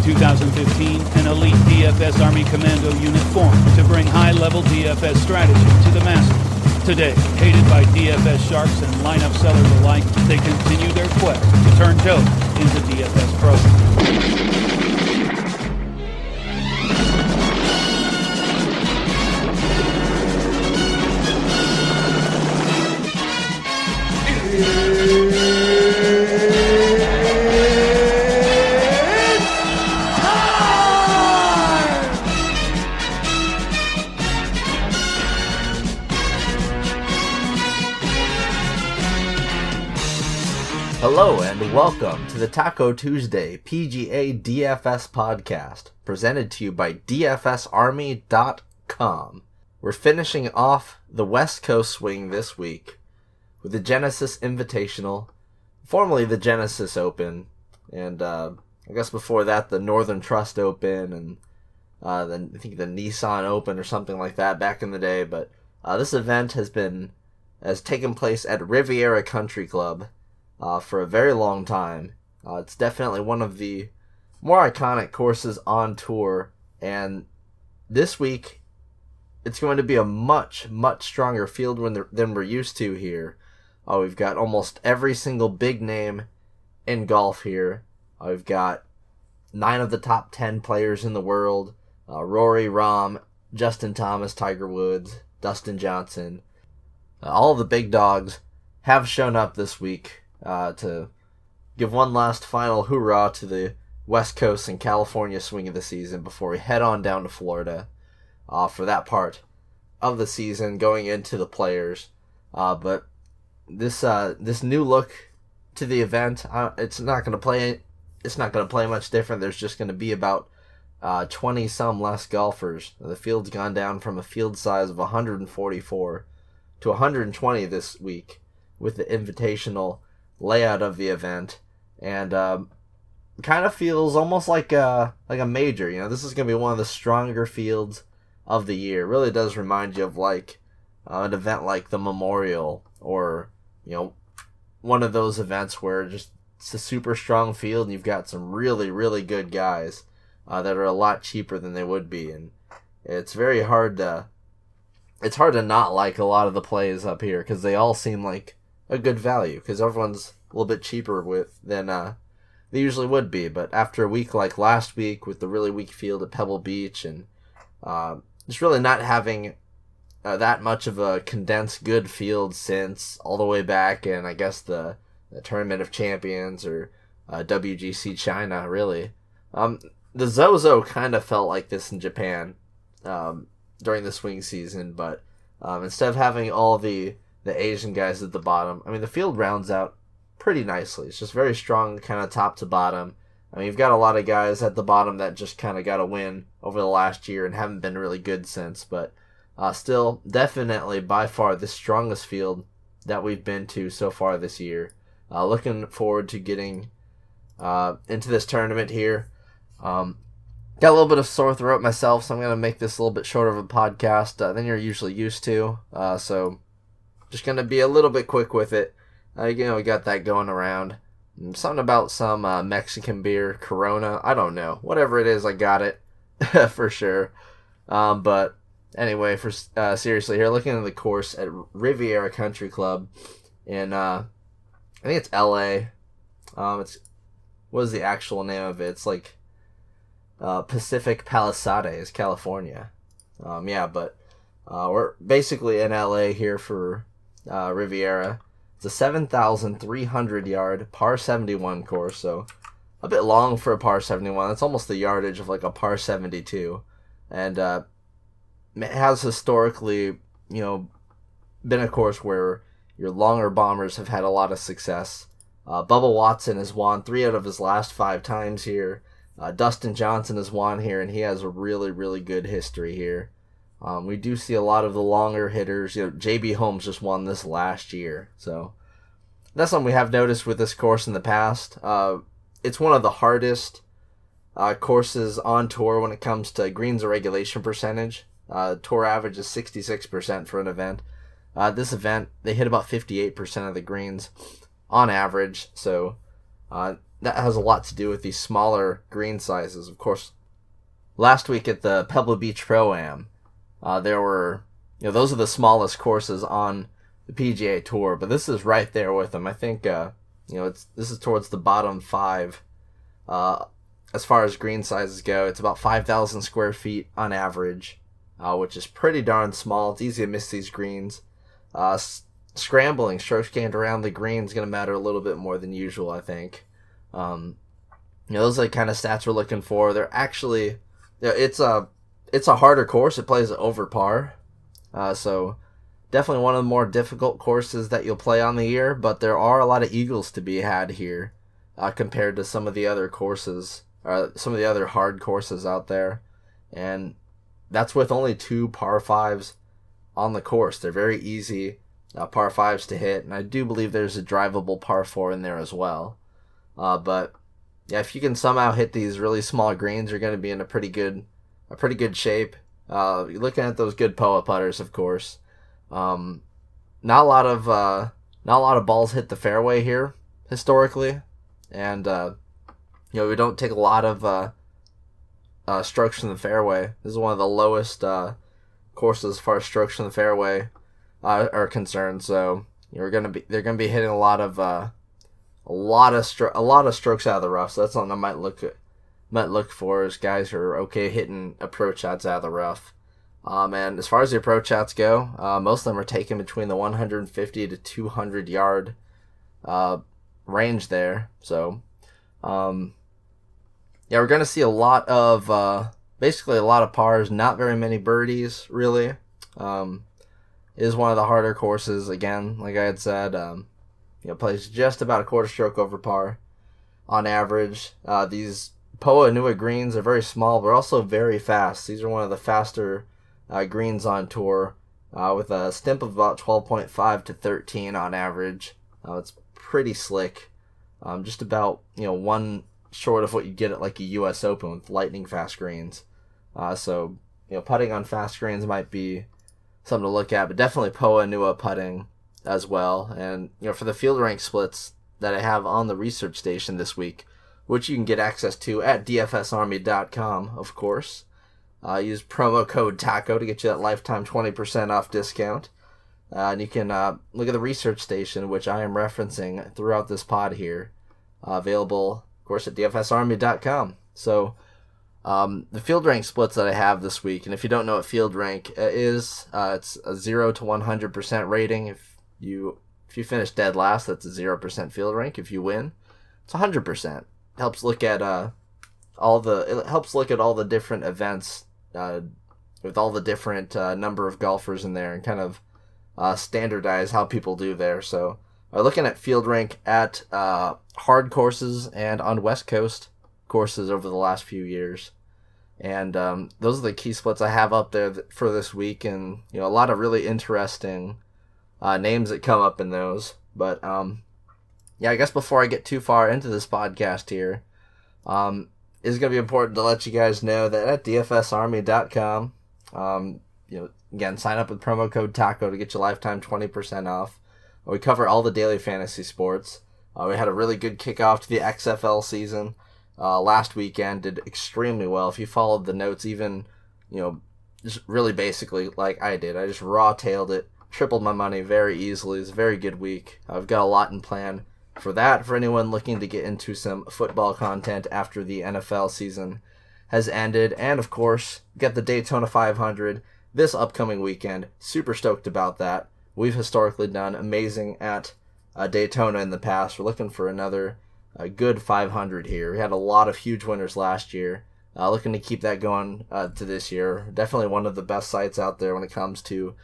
2015, an elite DFS Army Commando unit formed to bring high-level DFS strategy to the masses. Today, hated by DFS sharks and lineup sellers alike, they continue their quest to turn dope into DFS pros. Hello and welcome to the Taco Tuesday PGA DFS podcast, presented to you by DFSArmy.com. We're finishing off the West Coast swing this week with the Genesis Invitational, formerly the Genesis Open, and I guess before that the Northern Trust Open, and then I think the Nissan Open or something like that back in the day. But this event has taken place at Riviera Country Club for a very long time. It's definitely one of the more iconic courses on tour, and this week it's going to be a much stronger field than we're used to here. We've got almost every single big name in golf here. We've got 9 of the top 10 players in the world: Rory, Rahm, Justin Thomas, Tiger Woods, Dustin Johnson. All of the big dogs have shown up this week to give one last final hoorah to the West Coast and California swing of the season before we head on down to Florida for that part of the season, going into the Players. But this new look to the event, it's not going to play much different. There's just going to be about 20 some less golfers. The field's gone down from a field size of 144 to 120 this week with the Invitational layout of the event, and kind of feels almost like a major. You know, this is going to be one of the stronger fields of the year. It really does remind you of like an event like the Memorial, or one of those events where it's a super strong field and you've got some really good guys that are a lot cheaper than they would be, and it's hard to not like a lot of the plays up here because they all seem like a good value, because everyone's a little bit cheaper than they usually would be. But after a week like last week with the really weak field at Pebble Beach, and just really not having that much of a condensed good field since all the way back in, I guess, the Tournament of Champions, or WGC China, really. The Zozo kind of felt like this in Japan during the swing season, but instead of having all the Asian guys at the bottom, I mean, the field rounds out pretty nicely. It's just very strong, kind of top to bottom. I mean, you've got a lot of guys at the bottom that just kind of got a win over the last year and haven't been really good since, but still, definitely by far the strongest field that we've been to so far this year. Looking forward to getting into this tournament here. Got a little bit of sore throat myself, so I'm going to make this a little bit shorter of a podcast than you're usually used to. So just going to be a little bit quick with it. We got that going around. Something about some Mexican beer, Corona. I don't know. Whatever it is, I got it for sure. But anyway, for seriously here, looking at the course at Riviera Country Club in, I think it's LA. What is the actual name of it? It's like Pacific Palisades, California. But we're basically in LA here for Riviera. It's a 7,300 yard par 71 course, so a bit long for a par 71. That's almost the yardage of like a par 72, and it has historically, been a course where your longer bombers have had a lot of success. Bubba Watson has won 3 out of his last 5 times here. Dustin Johnson has won here, and he has a really good history here. We do see a lot of the longer hitters. J.B. Holmes just won this last year, so that's something we have noticed with this course in the past. It's one of the hardest courses on tour when it comes to greens regulation percentage. Tour average is 66% for an event. This event, they hit about 58% of the greens on average, so that has a lot to do with these smaller green sizes. Of course, last week at the Pebble Beach Pro-Am, there were, those are the smallest courses on the PGA Tour, but this is right there with them. I think, this is towards the bottom 5. As far as green sizes go, it's about 5,000 square feet on average, which is pretty darn small. It's easy to miss these greens. Scrambling, strokes gained around the green is going to matter a little bit more than usual, I think. Those are the kind of stats we're looking for. They're actually, it's a harder course. It plays over par, so definitely one of the more difficult courses that you'll play on the year. But there are a lot of eagles to be had here, compared to some of the other courses, some of the other hard courses out there, and that's with only 2 par 5s on the course. They're very easy par 5s to hit, and I do believe there's a drivable par 4 in there as well. But yeah, if you can somehow hit these really small greens, you're going to be in a pretty good shape. You're looking at those good POA putters, of course. Not a lot of balls hit the fairway here historically, and we don't take a lot of strokes from the fairway. This is one of the lowest courses as far as strokes from the fairway are concerned. So they're gonna be hitting a lot of strokes out of the rough. So that's something I might look for, is guys who are okay hitting approach shots out of the rough. And as far as the approach shots go, most of them are taken between the 150 to 200 yard range there. So we're going to see a lot of basically a lot of pars, not very many birdies really. Is one of the harder courses, again, like I had said. Plays just about a quarter stroke over par on average. These POA Nua greens are very small, but also very fast. These are one of the faster greens on tour, with a stimp of about 12.5 to 13 on average. It's pretty slick. Just about one short of what you get at like a U.S. Open with lightning fast greens. So putting on fast greens might be something to look at, but definitely POA Nua putting as well. And for the field rank splits that I have on the research station this week, which you can get access to at dfsarmy.com, of course. Use promo code TACO to get you that lifetime 20% off discount. And you can look at the research station, which I am referencing throughout this pod here. Available, of course, at dfsarmy.com. So the field rank splits that I have this week, and if you don't know what field rank is, it's a 0 to 100% rating. If you finish dead last, that's a 0% field rank. If you win, it's 100%. Helps look at all the different events with all the different number of golfers in there, and kind of standardize how people do there. So looking at field rank at hard courses and on West Coast courses over the last few years, and those are the key splits I have up there for this week, and a lot of really interesting names that come up in those. But I guess before I get too far into this podcast here, it's going to be important to let you guys know that at dfsarmy.com, again, sign up with promo code TACO to get your lifetime 20% off. We cover all the daily fantasy sports. We had a really good kickoff to the XFL season last weekend. Did extremely well. If you followed the notes, even, just really basically like I did, I just raw-tailed it, tripled my money very easily. It's a very good week. I've got a lot in plan for that, for anyone looking to get into some football content after the NFL season has ended. And of course, get the Daytona 500 this upcoming weekend. Super stoked about that. We've historically done amazing at Daytona in the past. We're looking for another good 500 here. We had a lot of huge winners last year. Looking to keep that going to this year. Definitely one of the best sites out there when it comes to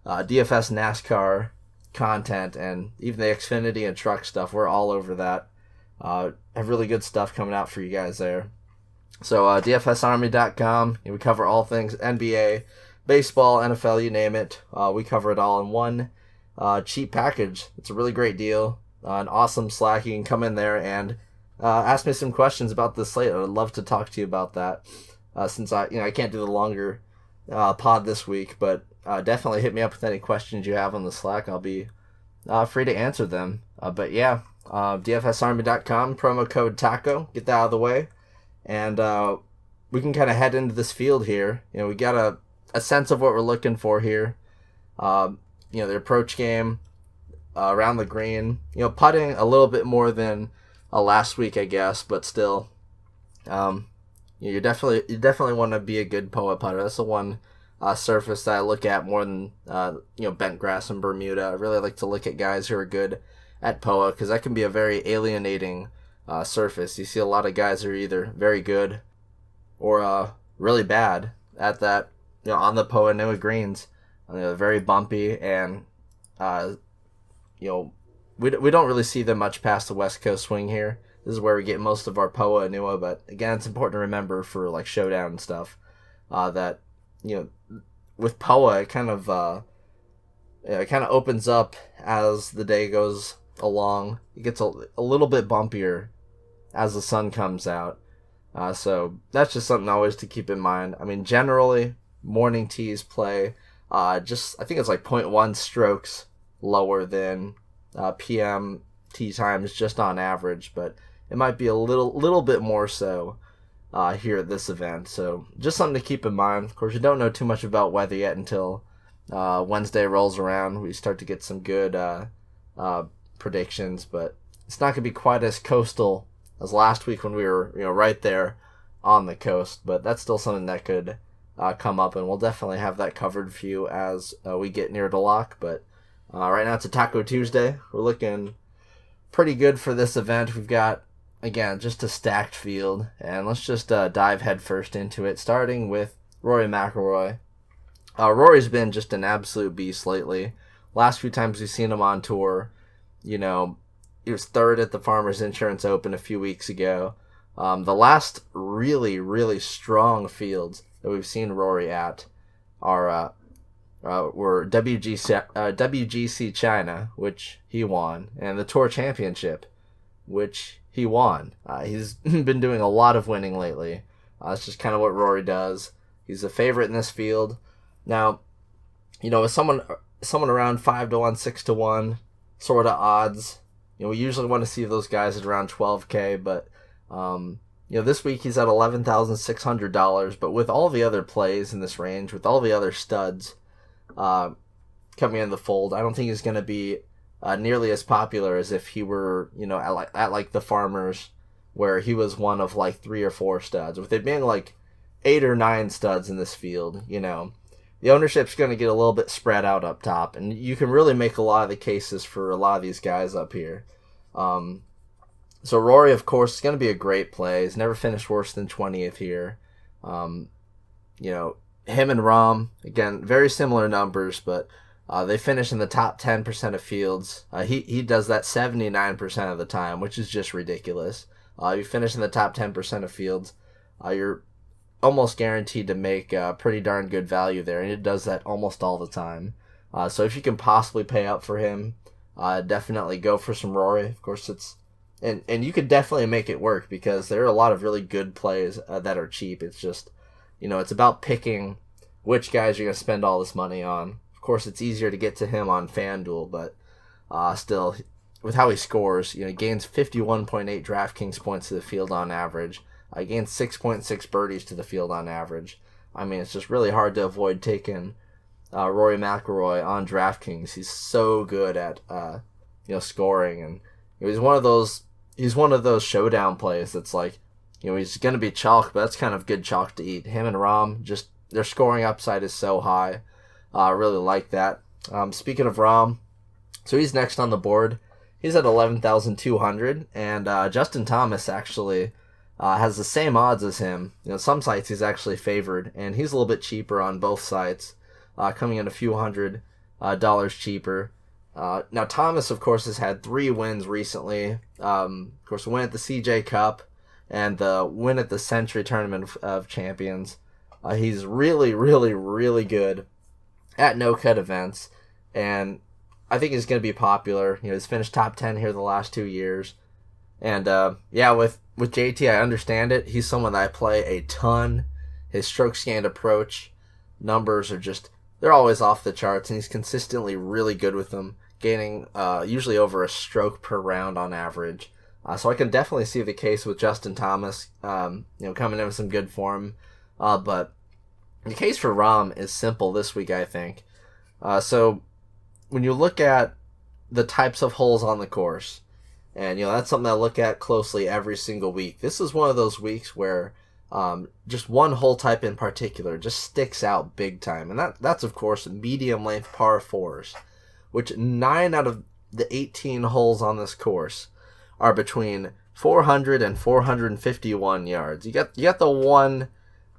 DFS NASCAR content, and even the Xfinity and truck stuff. We're all over that. Have really good stuff coming out for you guys there. So dfsarmy.com, we cover all things NBA, baseball, NFL, you name it. We cover it all in one cheap package. It's a really great deal, an awesome Slack. You can come in there and ask me some questions about this slate. I would love to talk to you about that, since I can't do the longer pod this week, but definitely hit me up with any questions you have on the Slack. I'll be free to answer them. But yeah, DFSArmy.com, promo code TACO. Get that out of the way. And we can kind of head into this field here. We got a sense of what we're looking for here. The approach game around the green. Putting a little bit more than last week, I guess, but still, you definitely want to be a good POA putter. That's the one surface that I look at more than bent grass and Bermuda. I really like to look at guys who are good at POA because that can be a very alienating surface. You see a lot of guys who are either very good or really bad at that. On the POA NOAA greens, they're very bumpy, and we don't really see them much past the West Coast swing here. This is where we get most of our POA and NOAA, but again, it's important to remember for like showdown and stuff that with POA it kind of opens up as the day goes along. It gets a little bit bumpier as the sun comes out. So that's just something always to keep in mind. I mean, generally, morning tees play I think it's like 0.1 strokes lower than PM tee times just on average, but it might be a little bit more so here at this event. So just something to keep in mind. Of course, you don't know too much about weather yet until Wednesday rolls around. We start to get some good predictions, but it's not going to be quite as coastal as last week when we were right there on the coast. But that's still something that could come up, and we'll definitely have that covered for you as we get near to lock. But right now it's a Taco Tuesday. We're looking pretty good for this event. We've got, again, just a stacked field, and let's just dive headfirst into it, starting with Rory McIlroy. Rory's been just an absolute beast lately. Last few times we've seen him on tour, he was third at the Farmers Insurance Open a few weeks ago. The last really, really strong fields that we've seen Rory at were WGC China, which he won, and the Tour Championship, which he won. He's been doing a lot of winning lately. That's just kind of what Rory does. He's a favorite in this field. Now, with someone around 5-1, 6-1 sort of odds, we usually want to see those guys at around 12K, but this week he's at $11,600, but with all the other plays in this range, with all the other studs coming in the fold, I don't think he's going to be nearly as popular as if he were, at like the Farmers, where he was one of like 3 or 4 studs. With it being like 8 or 9 studs in this field, the ownership's going to get a little bit spread out up top, and you can really make a lot of the cases for a lot of these guys up here. So Rory, of course, is going to be a great play. He's never finished worse than 20th here. Him and Rahm, again, very similar numbers, but they finish in the top 10% of fields. He does that 79% of the time, which is just ridiculous. You finish in the top 10% of fields, you're almost guaranteed to make pretty darn good value there, and it does that almost all the time. So if you can possibly pay up for him, definitely go for some Rory. Of course, and you could definitely make it work because there are a lot of really good plays that are cheap. It's just, it's about picking which guys you're going to spend all this money on. Of course, it's easier to get to him on FanDuel, but still, with how he scores, he gains 51.8 DraftKings points to the field on average. Gains 6.6 birdies to the field on average. I mean, it's just really hard to avoid taking Rory McIlroy on DraftKings. He's so good at scoring, and he's one of those showdown plays that's like, he's going to be chalk, but that's kind of good chalk to eat. Him and Rahm, just their scoring upside is so high. I really like that. Speaking of Rahm, so he's next on the board. He's at 11,200, and Justin Thomas actually has the same odds as him. Some sites he's actually favored, and he's a little bit cheaper on both sites, coming in a few $100 cheaper. Now, Thomas, of course, has had 3 wins recently. Of course, a win at the CJ Cup and the win at the Century Tournament of Champions. He's really, really, really good at no-cut events, and I think he's going to be popular. He's finished top 10 here the last 2 years. And, with JT, I understand it. He's someone that I play a ton. His stroke scanned approach numbers are they're always off the charts, and he's consistently really good with them. gaining usually over a stroke per round on average. So I can definitely see the case with Justin Thomas, coming in with some good form. But the case for Rahm is simple this week, I think. So when you look at the types of holes on the course, and that's something I look at closely every single week. This is one of those weeks where just one hole type in particular just sticks out big time, and that's of course medium length par 4s, which 9 out of the 18 holes on this course are between 400 and 451 yards. You got the one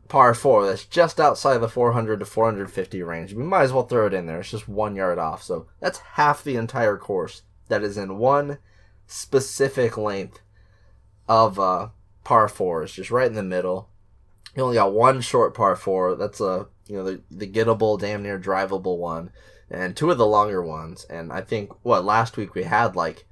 par 4 that's just outside the 400 to 450 range. We might as well throw it in there. It's just 1 yard off, so that's half the entire course that is in one specific length of par 4s, just right in the middle. You only got one short par 4. That's the gettable, damn near drivable one, and 2 of the longer ones. And I think last week we had like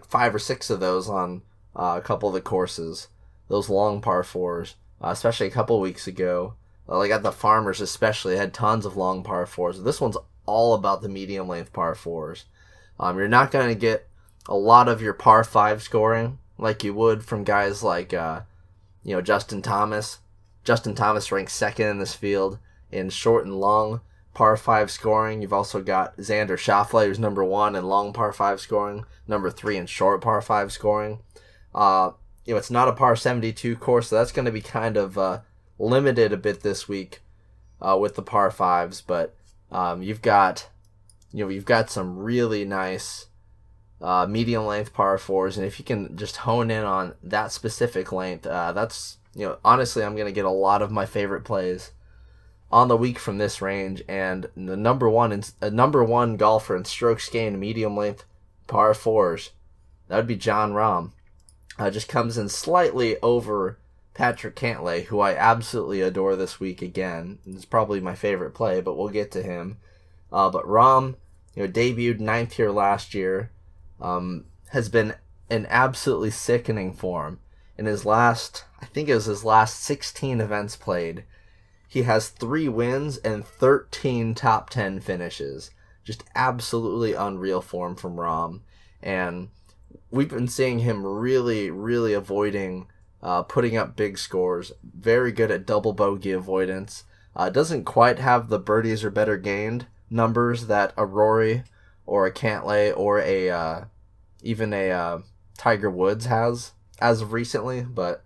5 or 6 of those on a couple of the courses, those long par 4s, especially a couple of weeks ago. Like at the Farmers especially, had tons of long par 4s. This one's all about the medium length par 4s. You're not going to get a lot of your par 5 scoring like you would from guys like Justin Thomas. Justin Thomas ranks second in this field in short and long par 5 scoring. You've also got Xander Schauffele, who's number 1 in long par 5 scoring, number 3 in short par 5 scoring. It's not a par 72 course, so that's going to be kind of limited a bit this week with the par 5s. But you've got some really nice medium length par 4s, and if you can just hone in on that specific length, that's honestly, I'm going to get a lot of my favorite plays on the week from this range. And the number one golfer in strokes gained medium length par 4s, that would be Jon Rahm. Just comes in slightly over Patrick Cantlay, who I absolutely adore this week again. It's probably my favorite play, but we'll get to him. But Rahm, debuted 9th here last year, has been in absolutely sickening form. In his last 16 events played, he has 3 wins and 13 top 10 finishes. Just absolutely unreal form from Rahm. And we've been seeing him really, really avoiding putting up big scores. Very good at double bogey avoidance. Doesn't quite have the birdies or better gained numbers that a Rory or a Cantlay or even a Tiger Woods has as of recently, but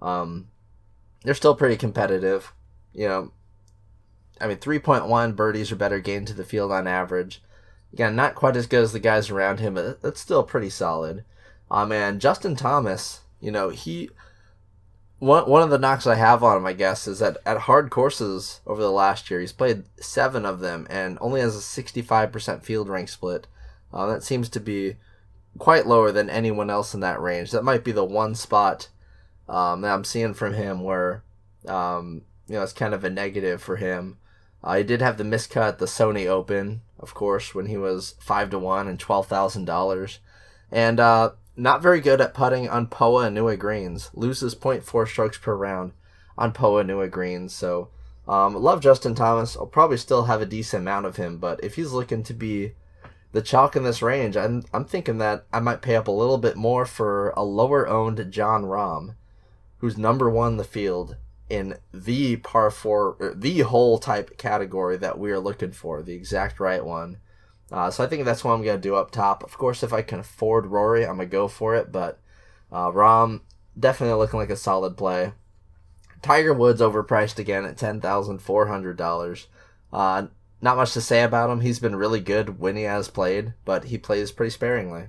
they're still pretty competitive. 3.1 birdies or better gained to the field on average. Again, not quite as good as the guys around him, but that's still pretty solid. And Justin Thomas, one of the knocks I have on him, I guess, is that at hard courses over the last year, he's played 7 of them and only has a 65% field rank split. That seems to be quite lower than anyone else in that range. That might be the one spot that I'm seeing from him where it's kind of a negative for him. He did have the miscut at the Sony Open, of course, when he was 5-1 and $12,000, and not very good at putting on POA and Nua greens. Loses 0.4 strokes per round on POA and Nua greens. So love Justin Thomas. I'll probably still have a decent amount of him, but if he's looking to be the chalk in this range, I'm thinking that I might pay up a little bit more for a lower owned Jon Rahm, who's number 1 in the field in the par 4, the hole type category that we are looking for, the exact right one. So I think that's what I'm going to do up top. Of course, if I can afford Rory, I'm going to go for it, but Rahm, definitely looking like a solid play. Tiger Woods overpriced again at $10,400. Not much to say about him. He's been really good when he has played, but he plays pretty sparingly.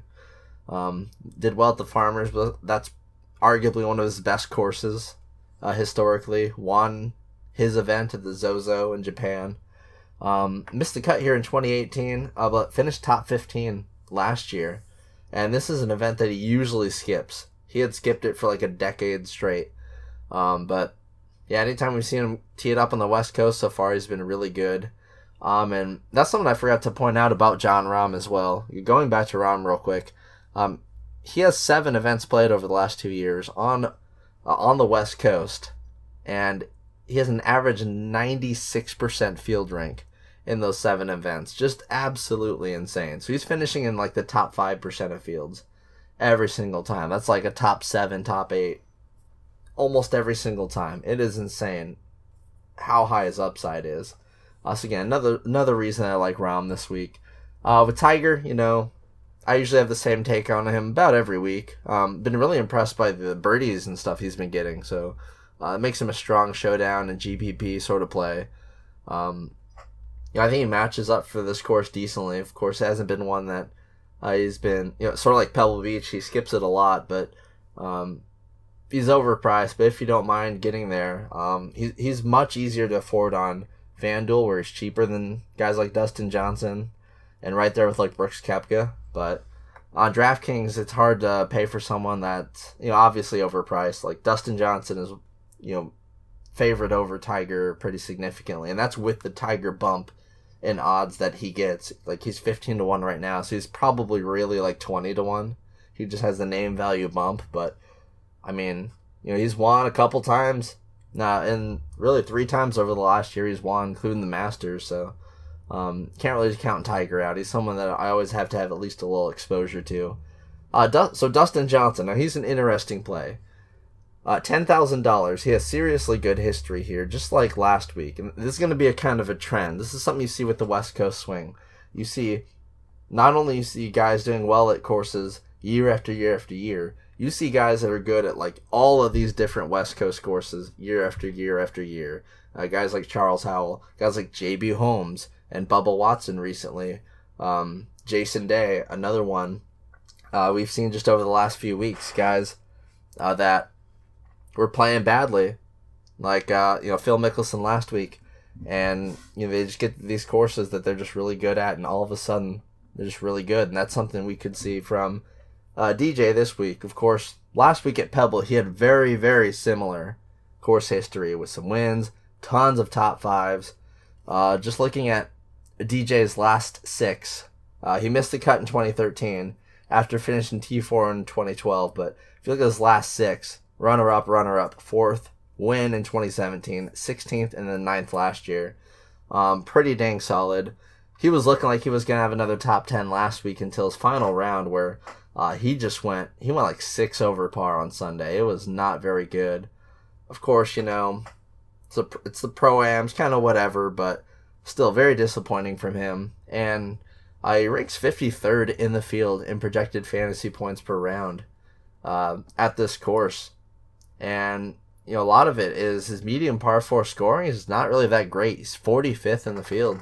Did well at the Farmers, but that's arguably one of his best courses historically. Won his event at the Zozo in Japan. Missed the cut here in 2018, but finished top 15 last year. And this is an event that he usually skips. He had skipped it for like a decade straight. But yeah, anytime we've seen him tee it up on the West Coast so far, he's been really good. And that's something I forgot to point out about Jon Rahm as well. Going back to Rahm real quick, he has 7 events played over the last 2 years on the West Coast, and he has an average 96% field rank in those 7 events. Just absolutely insane. So he's finishing in like the top 5% of fields every single time. That's like a top 7, top 8 almost every single time. It is insane how high his upside is. So again, another reason I like Rahm this week. With Tiger, I usually have the same take on him about every week. Been really impressed by the birdies and stuff he's been getting. So it makes him a strong showdown and GPP sort of play. I think he matches up for this course decently. Of course, it hasn't been one that he's been, sort of like Pebble Beach. He skips it a lot, but he's overpriced. But if you don't mind getting there, he's much easier to afford on FanDuel, where he's cheaper than guys like Dustin Johnson, and right there with like Brooks Koepka. But on DraftKings, it's hard to pay for someone that's obviously overpriced. Like Dustin Johnson is favored over Tiger pretty significantly, and that's with the Tiger bump in odds that he gets. Like he's 15-1 right now, so he's probably really like 20-1. He just has the name value bump, but I mean, he's won a couple times now, and really 3 times over the last year he's won, including the Masters. So can't really count Tiger out. He's someone that I always have to have at least a little exposure to. So Dustin Johnson, now he's an interesting play. $10,000. He has seriously good history here, just like last week. And this is going to be a kind of a trend. This is something you see with the West Coast swing. You see, not only you see guys doing well at courses year after year after year, you see guys that are good at like all of these different West Coast courses year after year after year. Guys like Charles Howell, guys like J.B. Holmes and Bubba Watson recently. Jason Day, another one. We've seen just over the last few weeks, guys that were playing badly, like Phil Mickelson last week, and they just get these courses that they're just really good at, and all of a sudden they're just really good, and that's something we could see from DJ this week. Of course, last week at Pebble, he had very, very similar course history with some wins, tons of top 5s. Just looking at DJ's last 6, he missed the cut in 2013 after finishing T4 in 2012, but if you look at his last 6, runner-up, 4th, win in 2017, 16th, and then 9th last year. Pretty dang solid. He was looking like he was going to have another top 10 last week until his final round, where he went like 6 over par on Sunday. It was not very good. Of course, it's the Pro-Ams, kind of whatever, but still very disappointing from him. And he ranks 53rd in the field in projected fantasy points per round at this course. And a lot of it is his medium par 4 scoring is not really that great. He's 45th in the field.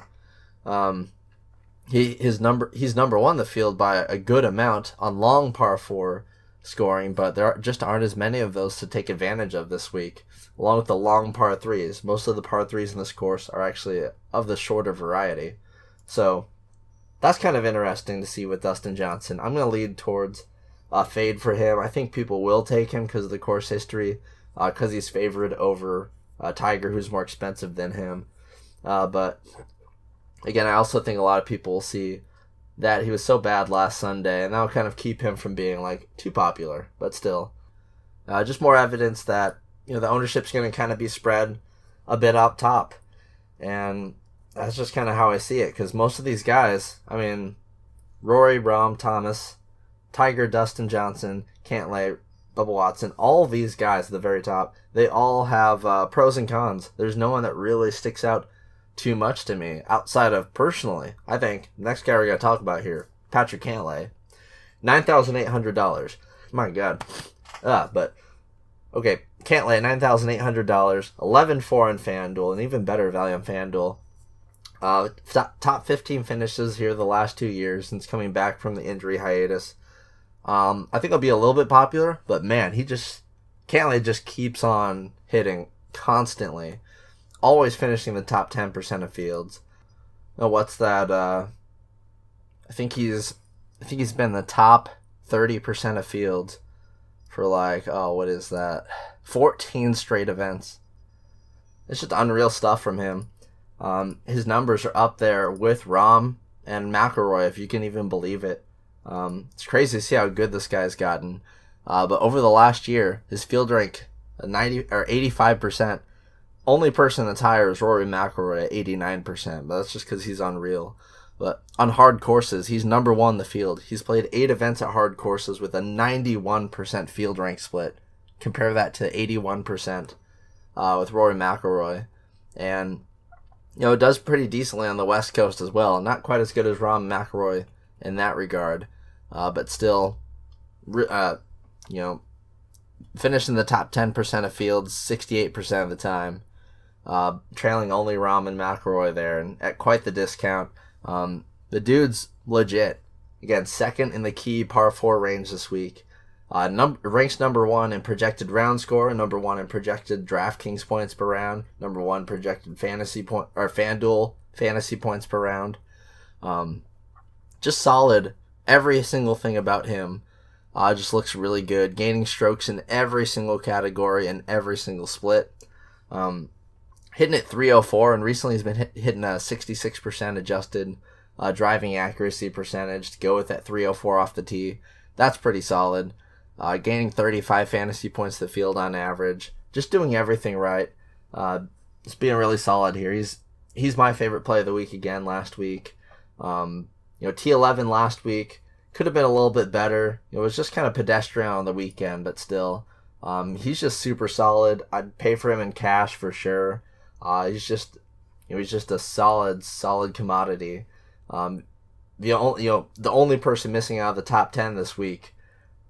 He's number 1 in the field by a good amount on long par 4 scoring, but there just aren't as many of those to take advantage of this week, along with the long par 3s. Most of the par 3s in this course are actually of the shorter variety. So that's kind of interesting to see with Dustin Johnson. I'm going to lead towards fade for him. I think people will take him because of the course history, because he's favored over Tiger, who's more expensive than him. But again, I also think a lot of people will see that he was so bad last Sunday, and that'll kind of keep him from being like too popular. But still, just more evidence that the ownership's going to kind of be spread a bit up top, and that's just kind of how I see it. Because most of these guys, Rory, Rahm, Thomas, Tiger, Dustin Johnson, Cantlay, Bubba Watson, all of these guys at the very top, they all have pros and cons. There's no one that really sticks out too much to me outside of, personally, I think next guy we're going to talk about here, Patrick Cantlay, $9,800. My God. But okay, Cantlay, $9,800, 11-4 on FanDuel, and even better value on FanDuel. Top 15 finishes here the last 2 years since coming back from the injury hiatus. I think he'll be a little bit popular, but man, Cantlay just keeps on hitting constantly, always finishing the top 10% of fields. Now, what's that? I think he's been the top 30% of fields for what is that? 14 straight events. It's just unreal stuff from him. His numbers are up there with Rahm and McIlroy, if you can even believe it. It's crazy to see how good this guy's gotten. But over the last year, his field rank 90 or 85%. only person that's higher is Rory McIlroy at 89%, but that's just because he's unreal. But on hard courses, he's number one in the field. He's played 8 events at hard courses with a 91% field rank split. Compare that to 81% with Rory McIlroy. And, it does pretty decently on the West Coast as well. Not quite as good as Rory McIlroy in that regard, but still, finished in the top 10% of fields 68% of the time, trailing only Rahm and McIlroy there, and at quite the discount. The dude's legit. Again, second in the key par 4 range this week. Ranks number 1 in projected round score, number 1 in projected DraftKings points per round, number 1 projected FanDuel fantasy points per round. Just solid. Every single thing about him just looks really good. Gaining strokes in every single category and every single split. Hitting at 304, and recently he's been hitting a 66% adjusted driving accuracy percentage to go with that 304 off the tee. That's pretty solid. Gaining 35 fantasy points to the field on average. Just doing everything right. Just being really solid here. He's my favorite play of the week again last week. T11 last week could have been a little bit better. It was just kind of pedestrian on the weekend, but still. He's just super solid. I'd pay for him in cash for sure. He's just a solid commodity. The only person missing out of the top 10 this week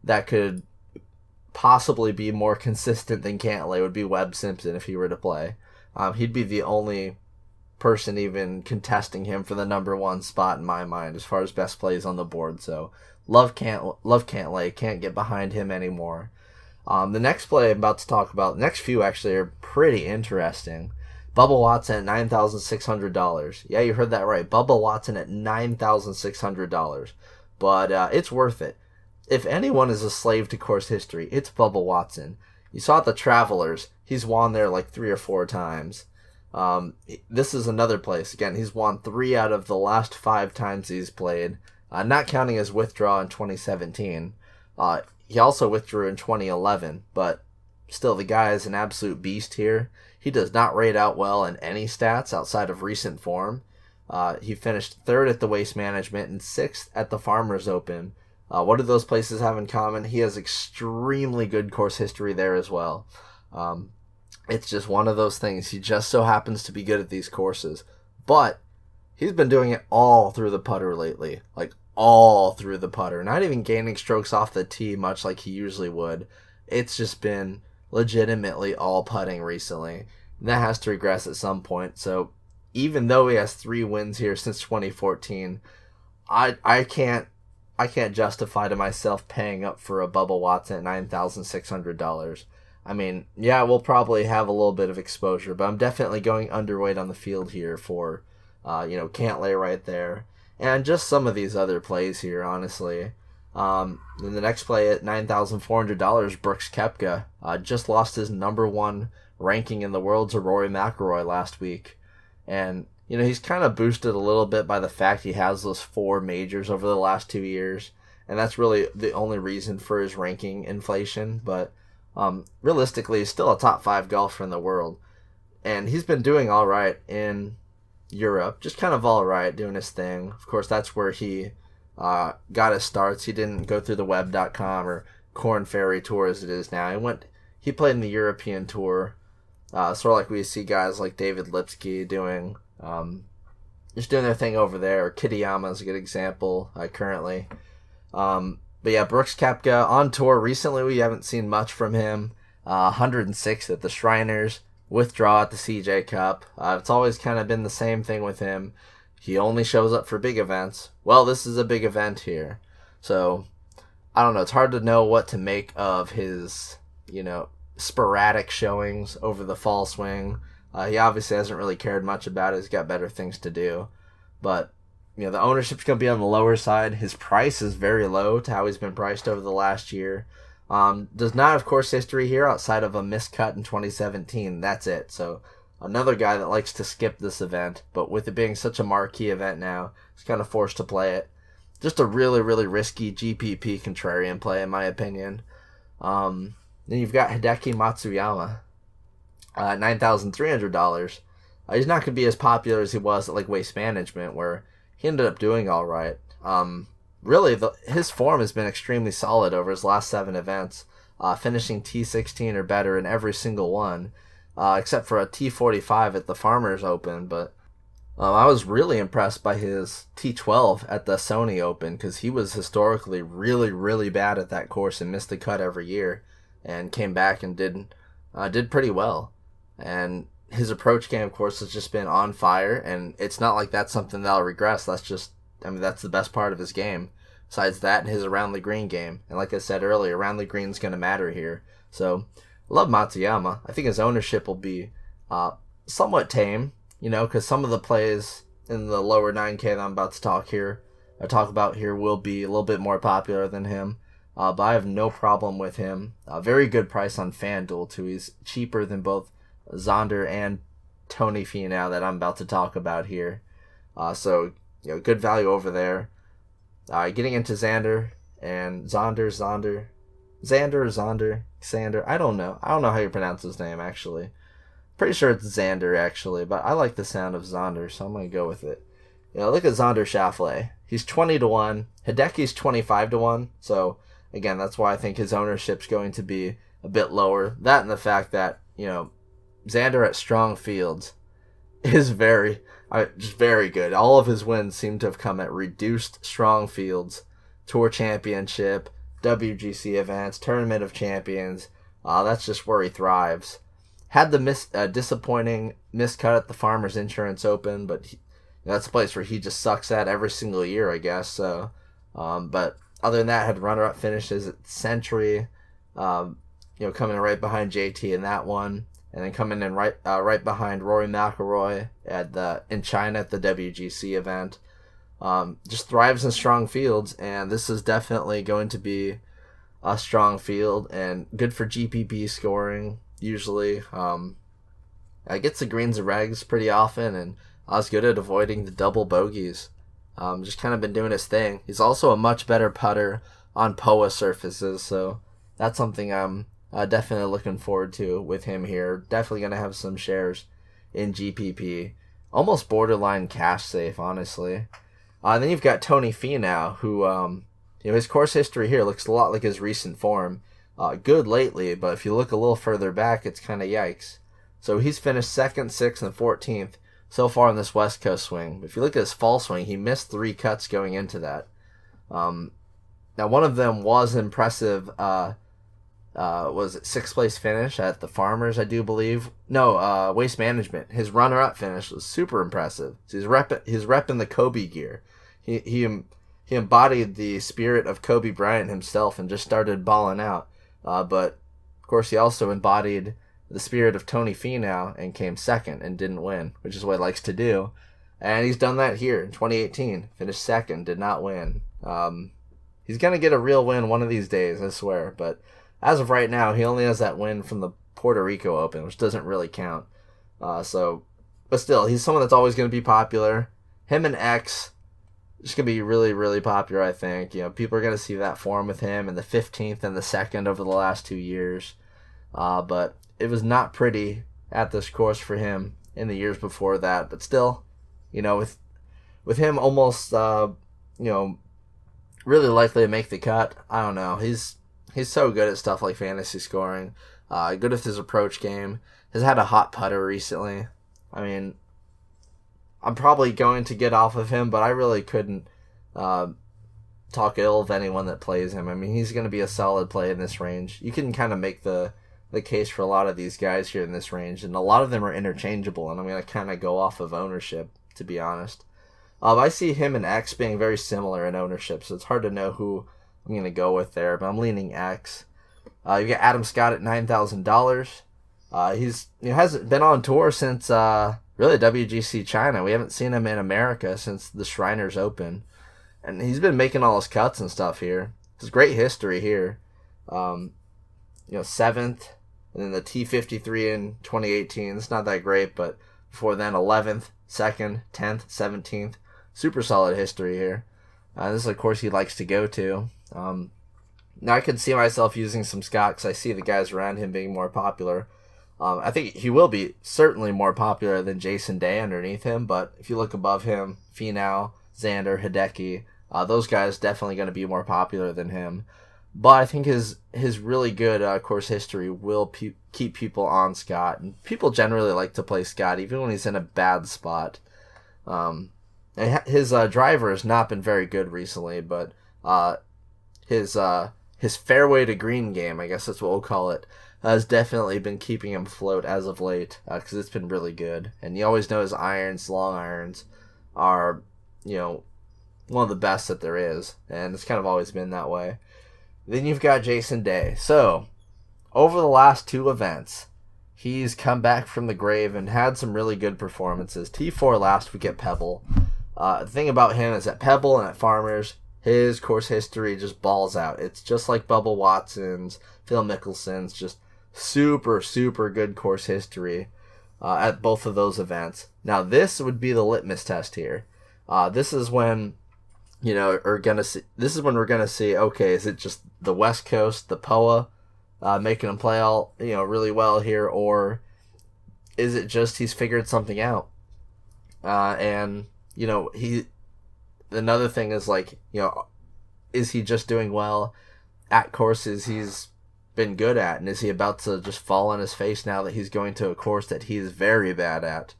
that could possibly be more consistent than Cantlay would be Webb Simpson if he were to play. He'd be the only person even contesting him for the number 1 spot in my mind as far as best plays on the board. So love Cantlay, can't get behind him anymore. The next play I'm about to talk about, the next few actually are pretty interesting. Bubba Watson at $9,600. Yeah, you heard that right. Bubba Watson at $9,600. But it's worth it. If anyone is a slave to course history, it's Bubba Watson. You saw at the Travelers, he's won there like 3 or 4 times. This is another place. Again, he's won 3 out of the last 5 times he's played, not counting his withdrawal in 2017. He also withdrew in 2011, but still, the guy is an absolute beast here. He does not rate out well in any stats outside of recent form. He finished 3rd at the Waste Management and 6th at the Farmers Open. What do those places have in common? He has extremely good course history there as well. It's just one of those things. He just so happens to be good at these courses. But he's been doing it all through the putter lately. Like, all through the putter. Not even gaining strokes off the tee much like he usually would. It's just been legitimately all putting recently. And that has to regress at some point. So even though he has 3 wins here since 2014, I can't justify to myself paying up for a Bubba Watson at $9,600. I mean, yeah, we'll probably have a little bit of exposure, but I'm definitely going underweight on the field here for, Cantlay right there. And just some of these other plays here, honestly. Then the next play at $9,400, Brooks Koepka just lost his number 1 ranking in the world to Rory McIlroy last week. And, he's kind of boosted a little bit by the fact he has those 4 majors over the last 2 years. And that's really the only reason for his ranking inflation. But realistically, he's still a top 5 golfer in the world. And he's been doing all right in Europe. Just kind of all right, doing his thing. Of course, that's where he got his starts. He didn't go through the web.com or Korn Ferry Tour as it is now. He played in the European Tour. Sort of like we see guys like David Lipsky doing their thing over there. Kitayama is a good example currently. But yeah, Brooks Koepka on tour recently. We haven't seen much from him. 106th at the Shriners. Withdraw at the CJ Cup. It's always kind of been the same thing with him. He only shows up for big events. Well, this is a big event here. So, I don't know. It's hard to know what to make of his, sporadic showings over the fall swing. He obviously hasn't really cared much about it. He's got better things to do. But, the ownership's going to be on the lower side. His price is very low to how he's been priced over the last year. Does not have course history here outside of a miscut in 2017. That's it. So, another guy that likes to skip this event. But with it being such a marquee event now, he's kind of forced to play it. Just a really, really risky GPP contrarian play, in my opinion. Then you've got Hideki Matsuyama. $9,300. He's not going to be as popular as he was at like Waste Management, where he ended up doing all right. Really, his form has been extremely solid over his last 7 events, finishing T16 or better in every single one, except for a T45 at the Farmers Open. But I was really impressed by his T12 at the Sony Open, because he was historically really, really bad at that course and missed the cut every year, and came back and did pretty well. And his approach game, of course, has just been on fire, and it's not like that's something that'll regress. That's the best part of his game. Besides that, and his around the green game. And like I said earlier, around the green's going to matter here. So, I love Matsuyama. I think his ownership will be somewhat tame, because some of the plays in the lower 9K that I'm about to talk about here will be a little bit more popular than him. But I have no problem with him. Very good price on FanDuel, too. He's cheaper than both Xander and Tony Finau that I'm about to talk about here. So, good value over there. Getting into Xander and Xander. I don't know how you pronounce his name, actually. Pretty sure it's Xander, actually, but I like the sound of Xander, so I'm going to go with it. Look at Xander Schauffele. He's 20-1. Hideki's 25-1. So, again, that's why I think his ownership's going to be a bit lower. That and the fact that, Xander at strong fields is just very good. All of his wins seem to have come at reduced strong fields, Tour Championship, WGC events, Tournament of Champions. That's just where he thrives. Had the disappointing miscut at the Farmers Insurance Open, but that's a place where he just sucks at every single year, I guess. So, but other than that, had runner-up finishes at Century, coming right behind JT in that one. And then coming in right behind Rory McIlroy in China at the WGC event. Just thrives in strong fields, and this is definitely going to be a strong field and good for GPP scoring usually. Gets the greens and regs pretty often, and I was good at avoiding the double bogeys. Just kind of been doing his thing. He's also a much better putter on POA surfaces, so that's something I'm definitely looking forward to with him here. Definitely going to have some shares in GPP. Almost borderline cash safe, honestly. Then you've got Tony Finau, who, his course history here looks a lot like his recent form. Good lately, but if you look a little further back, it's kind of yikes. So he's finished 2nd, 6th, and 14th so far in this West Coast swing. If you look at his fall swing, he missed 3 cuts going into that. Now, one of them was impressive. Was it 6th place finish at the Farmers, I do believe? No, Waste Management. His runner-up finish was super impressive. So he's repping the Kobe gear. He embodied the spirit of Kobe Bryant himself and just started balling out. But, of course, he also embodied the spirit of Tony Finau and came 2nd and didn't win, which is what he likes to do. And he's done that here in 2018. Finished 2nd, did not win. He's going to get a real win one of these days, I swear. But as of right now, he only has that win from the Puerto Rico Open, which doesn't really count. But still, he's someone that's always going to be popular. Him and X, just going to be really, really popular, I think. People are going to see that form with him in the 15th and the 2nd over the last 2 years. But it was not pretty at this course for him in the years before that. But still, with him almost, really likely to make the cut, I don't know. He's so good at stuff like fantasy scoring. Good with his approach game. Has had a hot putter recently. I mean, I'm probably going to get off of him, but I really couldn't talk ill of anyone that plays him. I mean, he's going to be a solid play in this range. You can kind of make the case for a lot of these guys here in this range, and a lot of them are interchangeable, and I'm going to kind of go off of ownership, to be honest. I see him and X being very similar in ownership, so it's hard to know who I'm going to go with there, but I'm leaning X. You got Adam Scott at $9,000. He hasn't been on tour since really WGC China. We haven't seen him in America since the Shriners Open, and he's been making all his cuts and stuff here. It's great history here. 7th, and then the T53 in 2018. It's not that great, but before then 11th, 2nd, 10th, 17th. Super solid history here. This is a course he likes to go to. Now I could see myself using some Scott because I see the guys around him being more popular. I think he will be certainly more popular than Jason Day underneath him, but if you look above him, Finau, Xander, Hideki, those guys definitely going to be more popular than him. But I think his really good course history will keep people on Scott, and people generally like to play Scott even when he's in a bad spot. And his driver has not been very good recently, but his fairway to green game, I guess that's what we'll call it, has definitely been keeping him afloat as of late, because it's been really good. And you always know his irons, long irons, are, one of the best that there is, and it's kind of always been that way. Then you've got Jason Day. So, over the last 2 events, he's come back from the grave and had some really good performances. T4 last week at Pebble. The thing about him is at Pebble and at Farmers, his course history just balls out. It's just like Bubba Watson's, Phil Mickelson's, just super, super good course history at both of those events. Now, this would be the litmus test here. This is when we're gonna see. Okay, is it just the West Coast, the POA, making him play all really well here, or is it just he's figured something out? And another thing is is he just doing well at courses he's been good at, and is he about to just fall on his face now that he's going to a course that he's very bad at?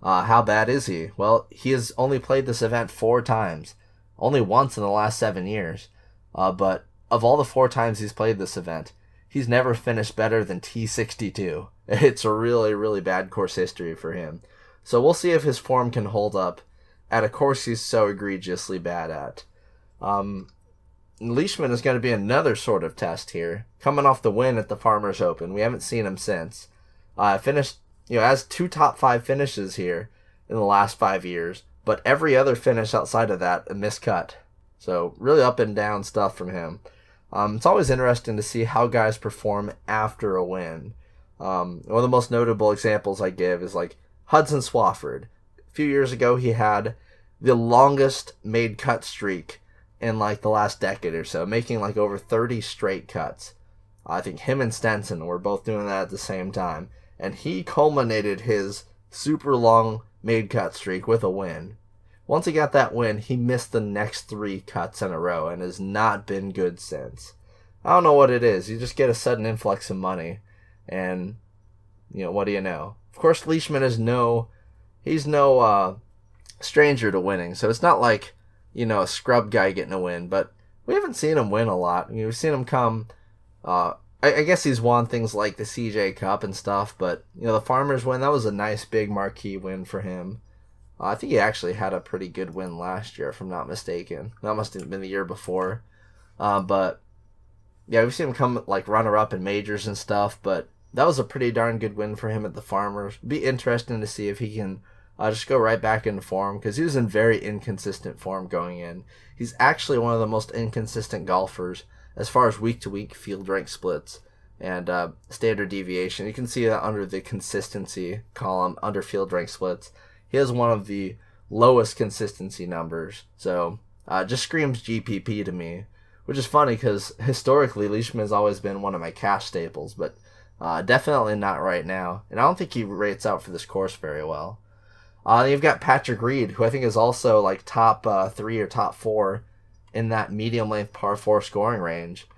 How bad is he? Well, he has only played this event 4 times, only once in the last 7 years. But of all the 4 times he's played this event, he's never finished better than T62. It's a really, really bad course history for him. So we'll see if his form can hold up at a course he's so egregiously bad at. Leishman is going to be another sort of test here, coming off the win at the Farmers Open. We haven't seen him since. Finished, has 2 top 5 finishes here in the last 5 years, but every other finish outside of that, a miscut. So really up and down stuff from him. It's always interesting to see how guys perform after a win. One of the most notable examples I give is Hudson Swafford. A few years ago, he had the longest made cut streak in the last decade or so, making over 30 straight cuts. I think him and Stenson were both doing that at the same time, and he culminated his super long made cut streak with a win. Once he got that win, he missed the next 3 cuts in a row and has not been good since. I don't know what it is. You just get a sudden influx of money, and what do you know? Of course, Leishman is no stranger to winning, so it's not like a scrub guy getting a win, but we haven't seen him win a lot. We've seen him come, I guess he's won things like the CJ Cup and stuff, but, the Farmers win, that was a nice big marquee win for him. I think he actually had a pretty good win last year, if I'm not mistaken. That must have been the year before. But, yeah, we've seen him come, runner-up in majors and stuff, but that was a pretty darn good win for him at the Farmers. Be interesting to see if he can just go right back into form, because he was in very inconsistent form going in. He's actually one of the most inconsistent golfers as far as week-to-week field rank splits and standard deviation. You can see that under the consistency column under field rank splits. He has one of the lowest consistency numbers, so just screams GPP to me, which is funny because historically Leishman has always been one of my cash staples, but definitely not right now, and I don't think he rates out for this course very well. You've got Patrick Reed, who I think is also top 3 or top 4 in that medium-length par 4 scoring range.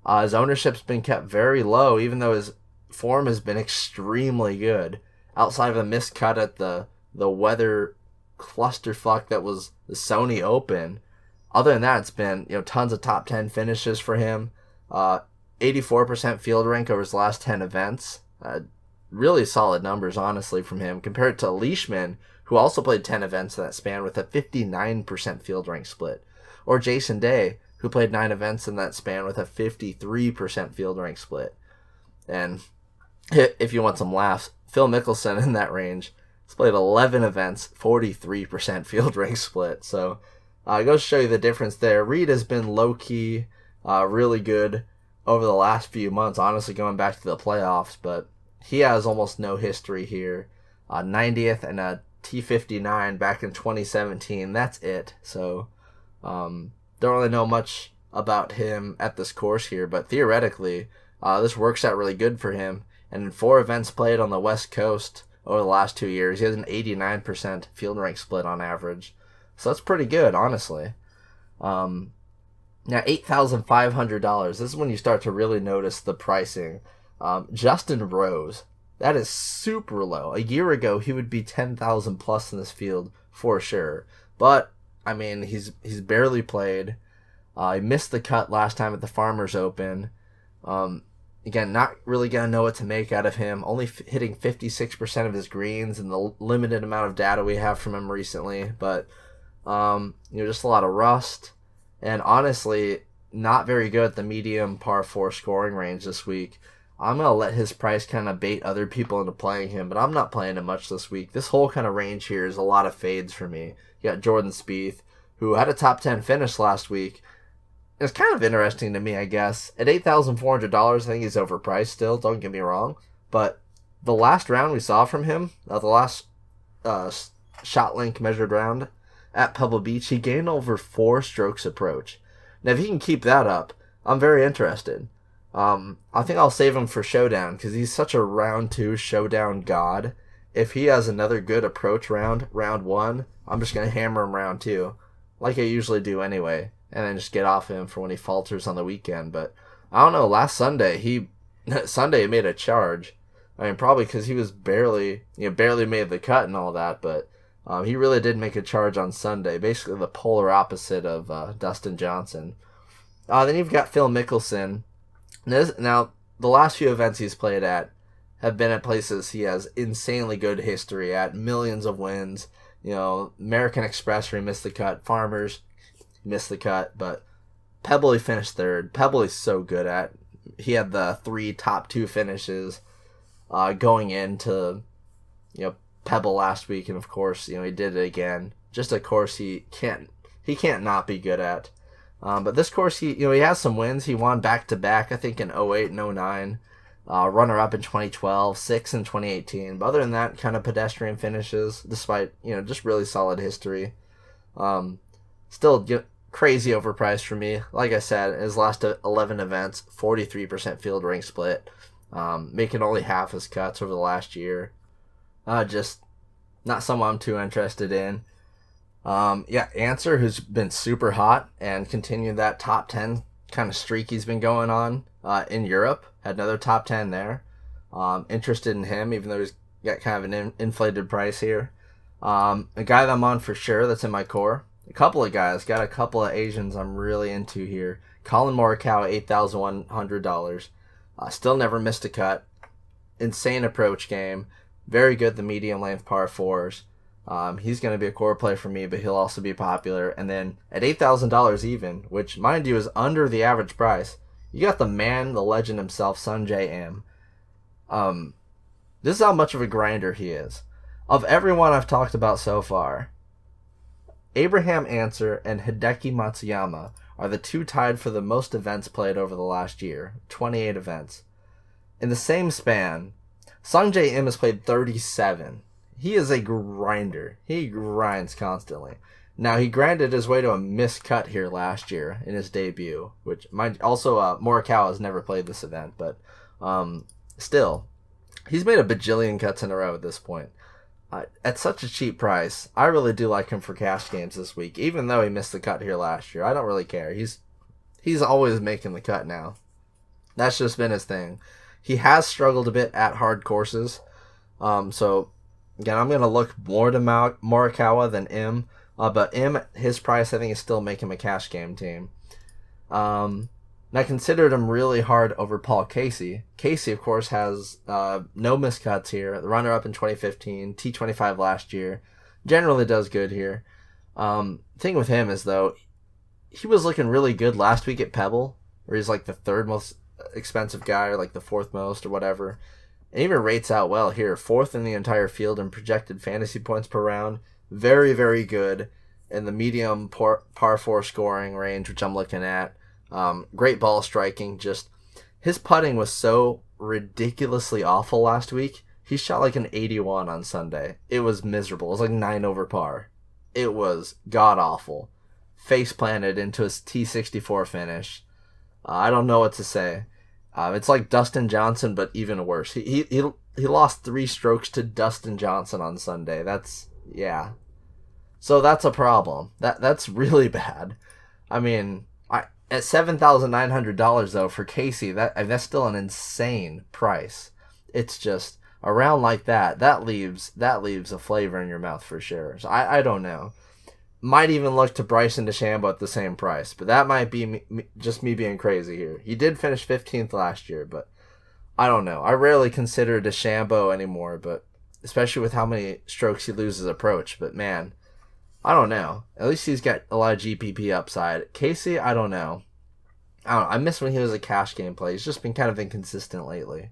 His ownership's been kept very low, even though his form has been extremely good. Outside of a missed cut at the weather clusterfuck that was the Sony Open, other than that, it's been tons of top 10 finishes for him. 84% field rank over his last 10 events. Really solid numbers, honestly, from him, compared to Leishman, who also played 10 events in that span with a 59% field rank split. Or Jason Day, who played 9 events in that span with a 53% field rank split. And if you want some laughs, Phil Mickelson in that range has played 11 events, 43% field rank split. So it goes to show you the difference there. Reed has been low-key, really good over the last few months, honestly going back to the playoffs, but he has almost no history here. 90th and a T59 back in 2017. That's it. So don't really know much about him at this course here, but theoretically this works out really good for him. And in 4 events played on the West Coast over the last 2 years, he has an 89% field rank split on average. So that's pretty good, honestly. Now, $8,500. This is when you start to really notice the pricing. Justin Rose. That is super low. A year ago, he would be 10,000 plus in this field for sure. But, I mean, he's barely played. He missed the cut last time at the Farmers Open. Again, not really going to know what to make out of him. Only hitting 56% of his greens in the limited amount of data we have from him recently. But, just a lot of rust. And honestly, not very good at the medium par 4 scoring range this week. I'm going to let his price kind of bait other people into playing him, but I'm not playing him much this week. This whole kind of range here is a lot of fades for me. You got Jordan Spieth, who had a top 10 finish last week. It's kind of interesting to me, I guess. At $8,400, I think he's overpriced still, don't get me wrong. But the last round we saw from him, the last shot link measured round at Pebble Beach, he gained over 4 strokes approach. Now, if he can keep that up, I'm very interested. I think I'll save him for Showdown because he's such a round 2 Showdown god. If he has another good approach round 1, I'm just going to hammer him round 2, like I usually do anyway, and then just get off him for when he falters on the weekend. But I don't know, last Sunday, he made a charge. I mean, probably because he was barely made the cut and all that, but he really did make a charge on Sunday, basically the polar opposite of Dustin Johnson. Then you've got Phil Mickelson. Now, the last few events he's played at have been at places he has insanely good history at, millions of wins. American Express where he missed the cut, Farmers missed the cut, but Pebble he finished 3rd. Pebble he's so good at. He had the 3 top 2 finishes going into Pebble last week, and of course he did it again. Just a course he can't not be good at. But this course, he has some wins. He won back-to-back, I think, in 08 and 09. Runner-up in 2012, 6 in 2018. But other than that, kind of pedestrian finishes, despite, just really solid history. Still crazy overpriced for me. Like I said, his last 11 events, 43% field rank split. Making only half his cuts over the last year. Just not someone I'm too interested in. Answer, who's been super hot and continued that top 10 kind of streak he's been going on in Europe. Had another top 10 there. Interested in him, even though he's got kind of an inflated price here. A guy that I'm on for sure that's in my core. A couple of guys. Got a couple of Asians I'm really into here. Colin Morikawa, $8,100. Still never missed a cut. Insane approach game. Very good the medium length par 4s. He's going to be a core play for me, but he'll also be popular. And then at $8,000 even, which mind you is under the average price, you got the man, the legend himself, Sungjae Im. This is how much of a grinder he is. Of everyone I've talked about so far, Abraham Ancer and Hideki Matsuyama are the 2 tied for the most events played over the last year, 28 events. In the same span, Sungjae Im has played 37. He is a grinder. He grinds constantly. Now, he grinded his way to a missed cut here last year in his debut, which Morikawa has never played this event, but still, he's made a bajillion cuts in a row at this point. At such a cheap price, I really do like him for cash games this week, even though he missed the cut here last year. I don't really care. He's always making the cut now. That's just been his thing. He has struggled a bit at hard courses, so again, I'm going to look more to Morikawa than Im. But Im, his price, I think, is still making him a cash game team. And I considered him really hard over Paul Casey. Casey, of course, has no miscuts here. The runner-up in 2015, T25 last year. Generally does good here. Thing with him is, though, he was looking really good last week at Pebble, where he's like the 3rd most expensive guy, or like the 4th most, or whatever. And even rates out well here. 4th in the entire field in projected fantasy points per round. Very, very good in the medium par 4 scoring range, which I'm looking at. Great ball striking. Just his putting was so ridiculously awful last week. He shot like an 81 on Sunday. It was miserable. It was like 9 over par. It was god-awful. Face planted into his T64 finish. I don't know what to say. It's like Dustin Johnson, but even worse. He lost 3 strokes to Dustin Johnson on Sunday. Yeah. So that's a problem. That's really bad. I mean, at $7,900 though for Casey, that's still an insane price. It's just around like that. That leaves a flavor in your mouth for sure. So I don't know. Might even look to Bryson DeChambeau at the same price, but that might be just me being crazy here. He did finish 15th last year, but I don't know. I rarely consider DeChambeau anymore, but especially with how many strokes he loses approach. But man, I don't know. At least he's got a lot of GPP upside. Casey, I don't know. I miss when he was a cash game play. He's just been kind of inconsistent lately.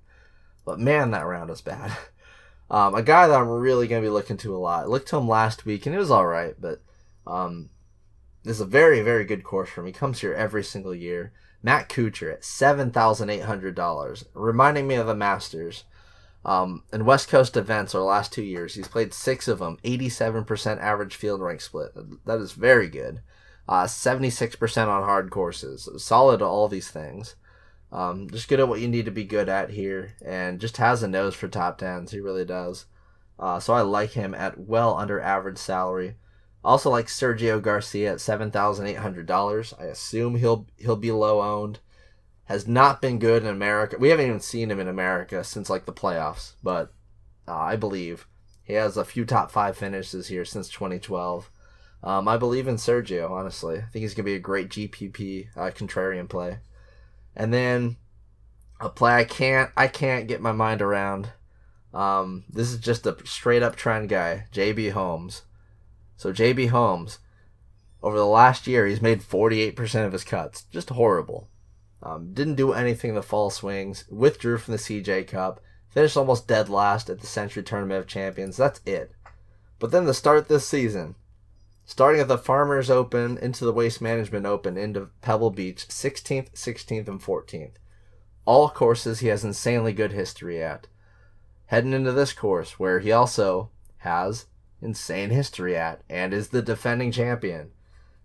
But man, that round is bad. A guy that I'm really going to be looking to a lot. I looked to him last week, and it was all right, but this is a very, very good course for him. He comes here every single year. Matt Kuchar at $7,800, reminding me of the Masters. In West Coast events over the last 2 years, he's played 6 of them, 87% average field rank split. That is very good. 76% on hard courses. Solid to all these things. Just good at what you need to be good at here, and just has a nose for top tens. He really does. So I like him at well under average salary. Also like Sergio Garcia at $7,800. I assume he'll be low owned. Has not been good in America. We haven't even seen him in America since like the playoffs, but I believe he has a few top 5 finishes here since 2012. I believe in Sergio, honestly. I think he's gonna be a great GPP contrarian play. And then a play I can't get my mind around. This is just a straight up trend guy, JB Holmes. So JB Holmes, over the last year, he's made 48% of his cuts. Just horrible. Didn't do anything in the fall swings. Withdrew from the CJ Cup. Finished almost dead last at the Century Tournament of Champions. That's it. But then to start this season, starting at the Farmers Open, into the Waste Management Open, into Pebble Beach, 16th, 16th, and 14th. All courses he has insanely good history at. Heading into this course, where he also has insane history at, and is the defending champion,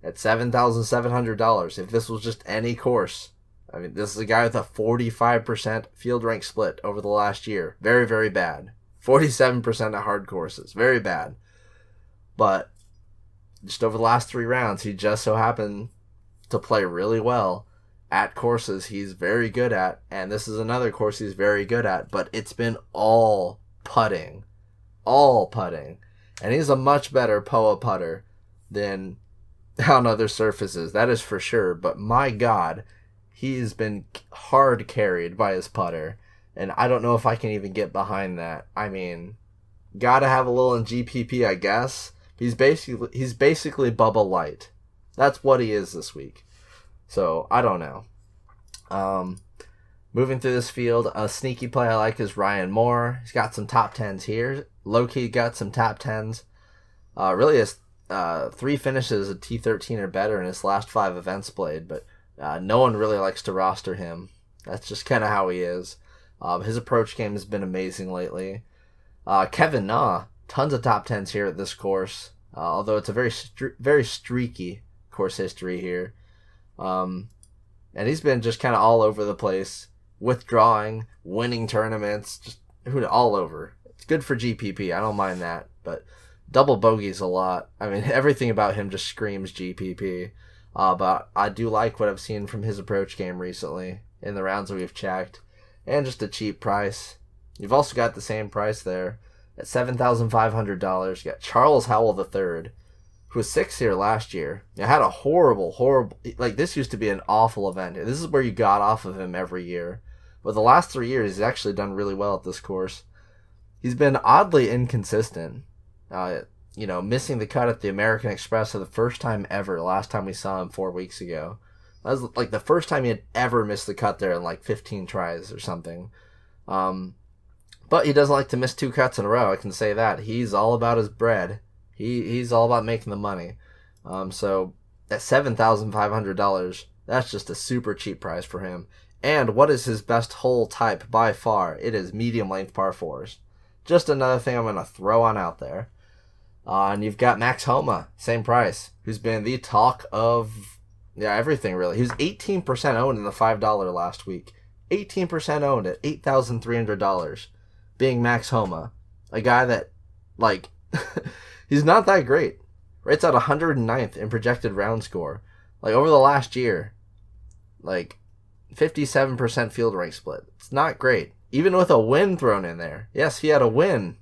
at $7,700. If this was just any course, I mean, this is a guy with a 45% field rank split over the last year. Very, very bad. 47% at hard courses. Very bad. But just over the last 3 rounds, he just so happened to play really well at courses he's very good at, and this is another course he's very good at, but it's been all putting. All putting. And he's a much better POA putter than on other surfaces, that is for sure. But my God, he's been hard carried by his putter, and I don't know if I can even get behind that. I mean, gotta have a little in GPP, I guess. He's basically Bubba Light. That's what he is this week. So I don't know. Moving through this field, a sneaky play I like is Ryan Moore. He's got some top 10s here. Low-key got some top 10s. Really has 3 finishes at T13 or better in his last 5 events played, but no one really likes to roster him. That's just kind of how he is. His approach game has been amazing lately. Kevin Na, tons of top 10s here at this course, although it's a very streaky course history here. And he's been just kind of all over the place, withdrawing, winning tournaments, just all over. It's good for GPP. I don't mind that, but double bogeys a lot. I mean, everything about him just screams GPP. But I do like what I've seen from his approach game recently in the rounds that we've checked, and just a cheap price. You've also got the same price there at $7,500. You got Charles Howell III, who was 6th here last year. It had a horrible, like this used to be an awful event. This is where you got off of him every year. But the last 3 years, he's actually done really well at this course. He's been oddly inconsistent. Missing the cut at the American Express for the first time ever. Last time we saw him 4 weeks ago. That was like the first time he had ever missed the cut there in like 15 tries or something. But he doesn't like to miss 2 cuts in a row. I can say that. He's all about his bread. He's all about making the money. So at $7,500, that's just a super cheap price for him. And what is his best hole type by far? It is medium length par 4s. Just another thing I'm going to throw on out there. And you've got Max Homa, same price, who's been the talk of everything really. He was 18% owned in the $5 last week. 18% owned at $8,300, being Max Homa, a guy that, like, he's not that great. Rates out 109th in projected round score. Like, over the last year, like, 57% field rank split. It's not great. Even with a win thrown in there. Yes, he had a win.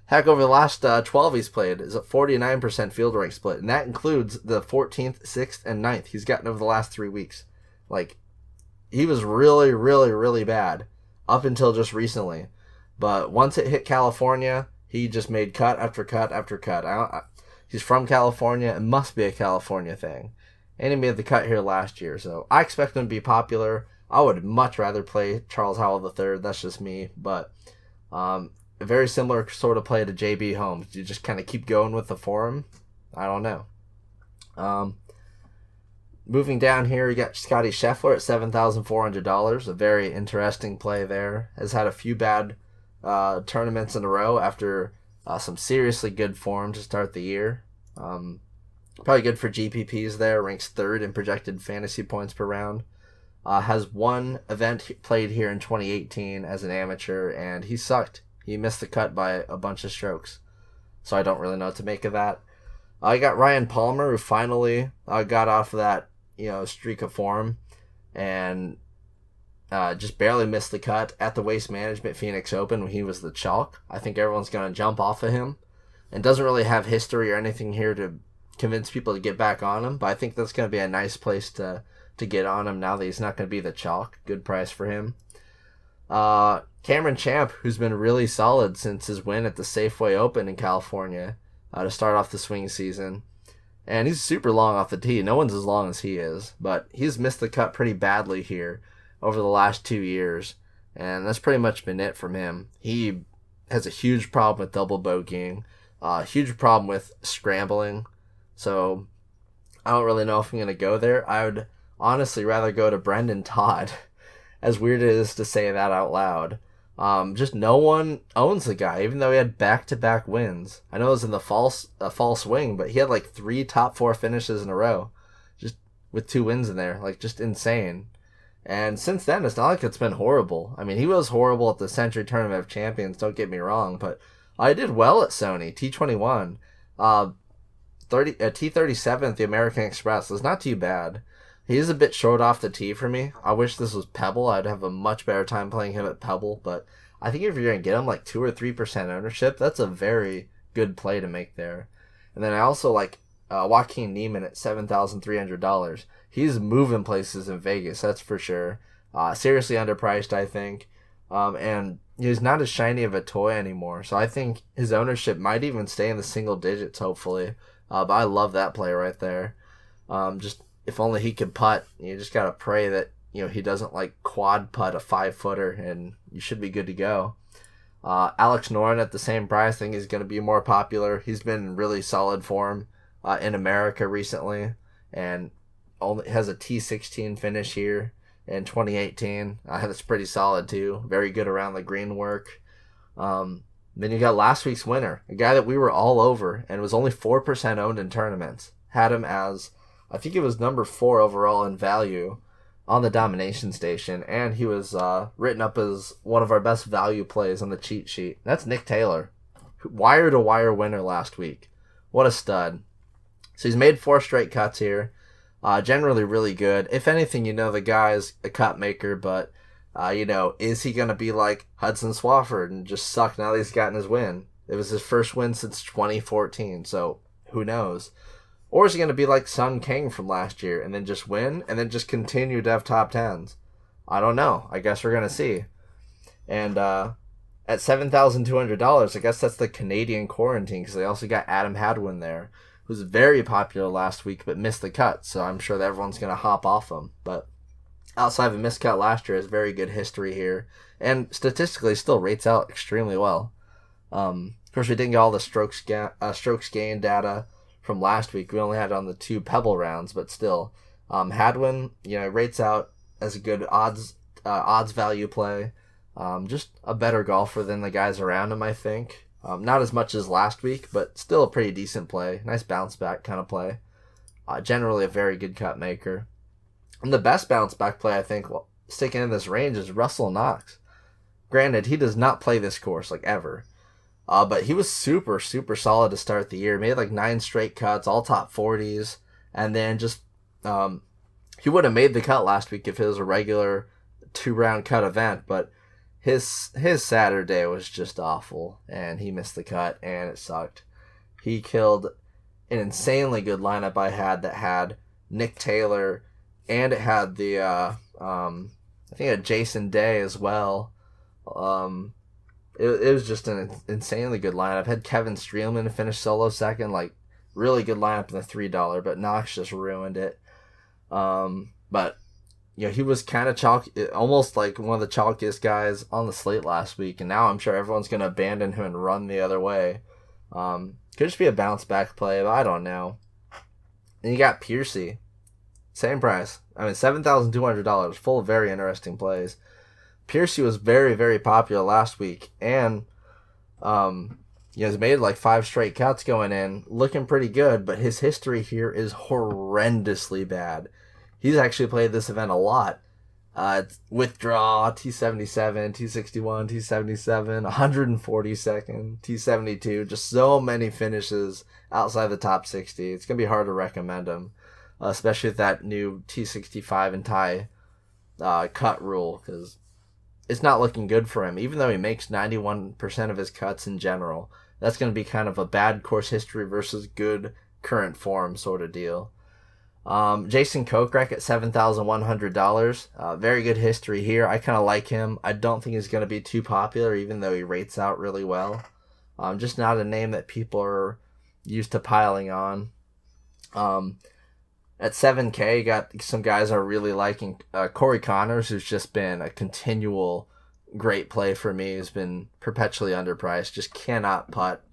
Heck, over the last 12 he's played is a 49% field rank split. And that includes the 14th, 6th, and 9th he's gotten over the last 3 weeks. Like, he was really, really, really bad up until just recently. But once it hit California, he just made cut after cut after cut. He's from California. It must be a California thing. And he made the cut here last year. So I expect him to be popular. I would much rather play Charles Howell III. That's just me. But a very similar sort of play to JB Holmes. You just kind of keep going with the form. I don't know. Moving down here, you got Scotty Scheffler at $7,400. A very interesting play there. Has had a few bad tournaments in a row after some seriously good form to start the year. Probably good for GPPs there. Ranks third in projected fantasy points per round. Has one event played here in 2018 as an amateur, and he sucked. He missed the cut by a bunch of strokes. So I don't really know what to make of that. I got Ryan Palmer, who finally got off of that streak of form, and just barely missed the cut at the Waste Management Phoenix Open when he was the chalk. I think everyone's going to jump off of him, and doesn't really have history or anything here to convince people to get back on him, but I think that's going to be a nice place to get on him now that he's not going to be the chalk. Good price for him. Cameron Champ, who's been really solid since his win at the Safeway Open in California to start off the swing season. And he's super long off the tee. No one's as long as he is, but he's missed the cut pretty badly here over the last 2 years, and that's pretty much been it from him. He has a huge problem with double bogeying, huge problem with scrambling, so I don't really know if I'm going to go there. I would honestly rather go to Brendan Todd, as weird it is to say that out loud. Just no one owns the guy, even though he had back-to-back wins. I know it was in the fall swing, but he had like 3 top 4 finishes in a row, just with 2 wins in there, like just insane. And since then, it's not like it's been horrible. I mean, he was horrible at the Century Tournament of Champions, don't get me wrong, but I did well at Sony, T21. T37 at the American Express is not too bad. He is a bit short off the tee for me. I wish this was Pebble. I'd have a much better time playing him at Pebble, but I think if you're going to get him like 2 or 3% ownership, that's a very good play to make there. And then I also like Joaquin Niemann at $7,300. He's moving places in Vegas, that's for sure. Seriously underpriced, I think. And he's not as shiny of a toy anymore, so I think his ownership might even stay in the single digits, hopefully. But I love that play right there. Just if only he could putt. You just got to pray that he doesn't like quad putt a 5-footer, and you should be good to go. Alex Noren at the same price. I think he's going to be more popular. He's been in really solid form in America recently, and only has a T16 finish here in 2018. That's pretty solid too. Very good around the green work. Then you got last week's winner, a guy that we were all over and was only 4% owned in tournaments. Had him as, I think it was number 4 overall in value on the Domination Station, and he was written up as one of our best value plays on the cheat sheet. That's Nick Taylor, wire-to-wire winner last week. What a stud. So he's made 4 straight cuts here. Generally really good. If anything, the guy's a cut maker, but, is he going to be like Hudson Swafford and just suck now that he's gotten his win? It was his first win since 2014, so who knows? Or is he going to be like Sun King from last year and then just win and then just continue to have top 10s? I don't know. I guess we're going to see. And at $7,200, I guess that's the Canadian quarantine, because they also got Adam Hadwin there, who was very popular last week but missed the cut, so I'm sure that everyone's going to hop off him. But outside of a missed cut last year, has very good history here, and statistically still rates out extremely well. Of course, we didn't get all the strokes gain data from last week. We only had it on the 2 Pebble rounds, but still, Hadwin, rates out as a good odds value play. Just a better golfer than the guys around him, I think. Not as much as last week, but still a pretty decent play. Nice bounce back kind of play. Generally a very good cut maker. And the best bounce back play, I think, sticking in this range is Russell Knox. Granted, he does not play this course, like, ever. But he was super, super solid to start the year. Made like 9 straight cuts, all top 40s. And then just, he would have made the cut last week if it was a regular 2-round cut event. But his Saturday was just awful. And he missed the cut, and it sucked. He killed an insanely good lineup I had that had Nick Taylor, and it had the, I think it had Jason Day as well. It was just an insanely good lineup. Had Kevin Streelman to finish solo second, like really good lineup in the $3, but Knox just ruined it. But he was kind of chalky, almost like one of the chalkiest guys on the slate last week, and now I'm sure everyone's going to abandon him and run the other way. Could just be a bounce back play, but I don't know. And you got Piercy, same price. I mean, $7,200, full of very interesting plays. Piercy was very, very popular last week, and he's made like 5 straight cuts going in, looking pretty good, but his history here is horrendously bad. He's actually played this event a lot. Withdraw, T77, T61, T77, 142nd, T72, just so many finishes outside the top 60. It's going to be hard to recommend him, especially with that new T65 and tie cut rule, because it's not looking good for him. Even though he makes 91% of his cuts in general, that's going to be kind of a bad course history versus good current form sort of deal. Jason Kokrak at $7,100. Very good history here. I kind of like him. I don't think he's going to be too popular, even though he rates out really well. Just not a name that people are used to piling on. At 7K, you got some guys are really liking Corey Connors, who's just been a continual great play for me. He's been perpetually underpriced, just cannot putt.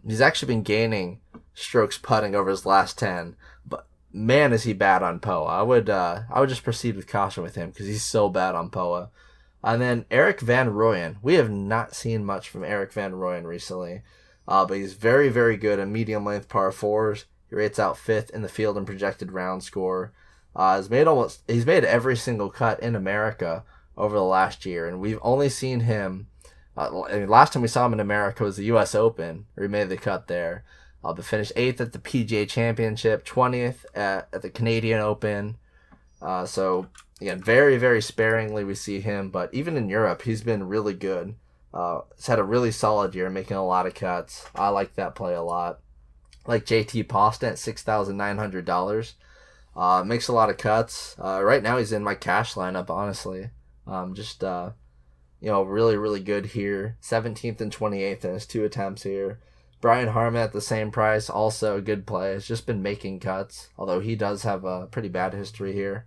He's actually been gaining strokes putting over his last 10, but man, is he bad on POA. I would just proceed with caution with him because he's so bad on POA. And then Eric Van Rooyen. We have not seen much from Eric Van Rooyen recently, but he's very, very good at medium length par 4s. He rates out 5th in the field and projected round score. He's made every single cut in America over the last year, and we've only seen him. Last time we saw him in America was the U.S. Open, where he made the cut there. But finished 8th at the PGA Championship, 20th at the Canadian Open. So again, very, very sparingly we see him, but even in Europe, he's been really good. He's had a really solid year, making a lot of cuts. I like that play a lot. Like JT Poston at $6,900. Makes a lot of cuts. Right now he's in my cash lineup, honestly. Really, really good here. 17th and 28th in his 2 attempts here. Brian Harman at the same price, also a good play. Has just been making cuts, although he does have a pretty bad history here.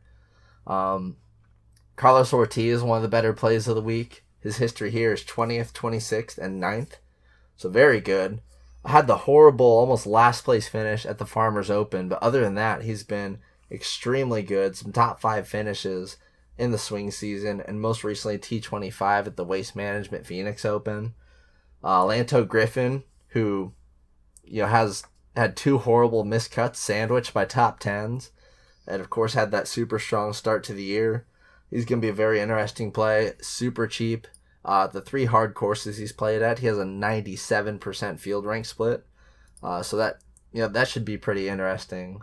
Carlos Ortiz, one of the better plays of the week. His history here is 20th, 26th, and 9th. So very good. I had the horrible, almost last place finish at the Farmers Open, but other than that, he's been extremely good. Some top 5 finishes in the swing season, and most recently T25 at the Waste Management Phoenix Open. Lanto Griffin, who has had 2 horrible missed cuts sandwiched by top 10s, and of course had that super strong start to the year. He's going to be a very interesting play, super cheap. The 3 hard courses he's played at, he has a 97% field rank split. So that should be pretty interesting,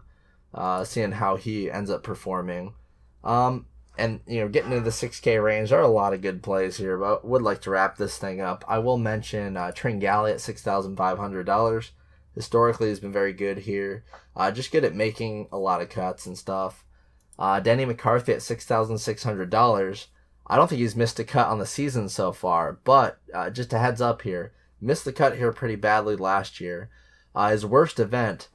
seeing how he ends up performing. And getting into the 6K range, there are a lot of good plays here, but would like to wrap this thing up. I will mention Tringali at $6,500. Historically, he's been very good here. Just good at making a lot of cuts and stuff. Denny McCarthy at $6,600. I don't think he's missed a cut on the season so far, but just a heads up here, missed the cut here pretty badly last year. His worst event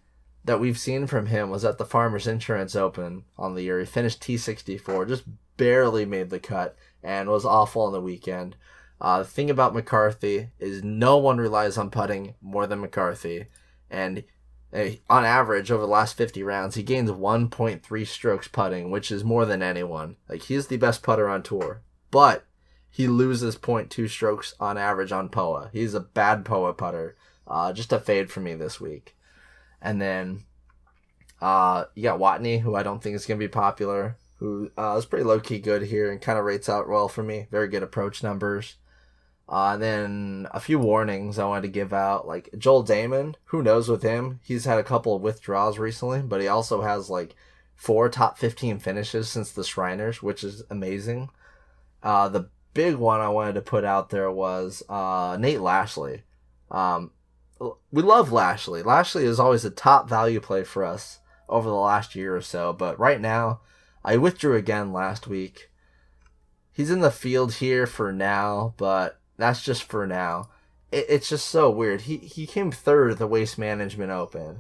that we've seen from him was at the Farmers Insurance Open on the year. He finished T64, just barely made the cut, and was awful on the weekend. The thing about McCarthy is no one relies on putting more than McCarthy, and on average, over the last 50 rounds, he gains 1.3 strokes putting, which is more than anyone. Like, he's the best putter on tour, but he loses 0.2 strokes on average on POA. He's a bad POA putter. Just a fade for me this week. And then you got Watney, who I don't think is going to be popular. who is pretty low-key good here and kind of rates out well for me. Very good approach numbers. And then a few warnings I wanted to give out. Like Joel Damon, who knows with him? He's had a couple of withdrawals recently, but he also has like 4 top 15 finishes since the Shriners, which is amazing. The big one I wanted to put out there was Nate Lashley. We love Lashley. Lashley is always a top value play for us over the last year or so, but right now, I withdrew again last week. He's in the field here for now, but that's just for now. It's just so weird. He came third at the Waste Management Open,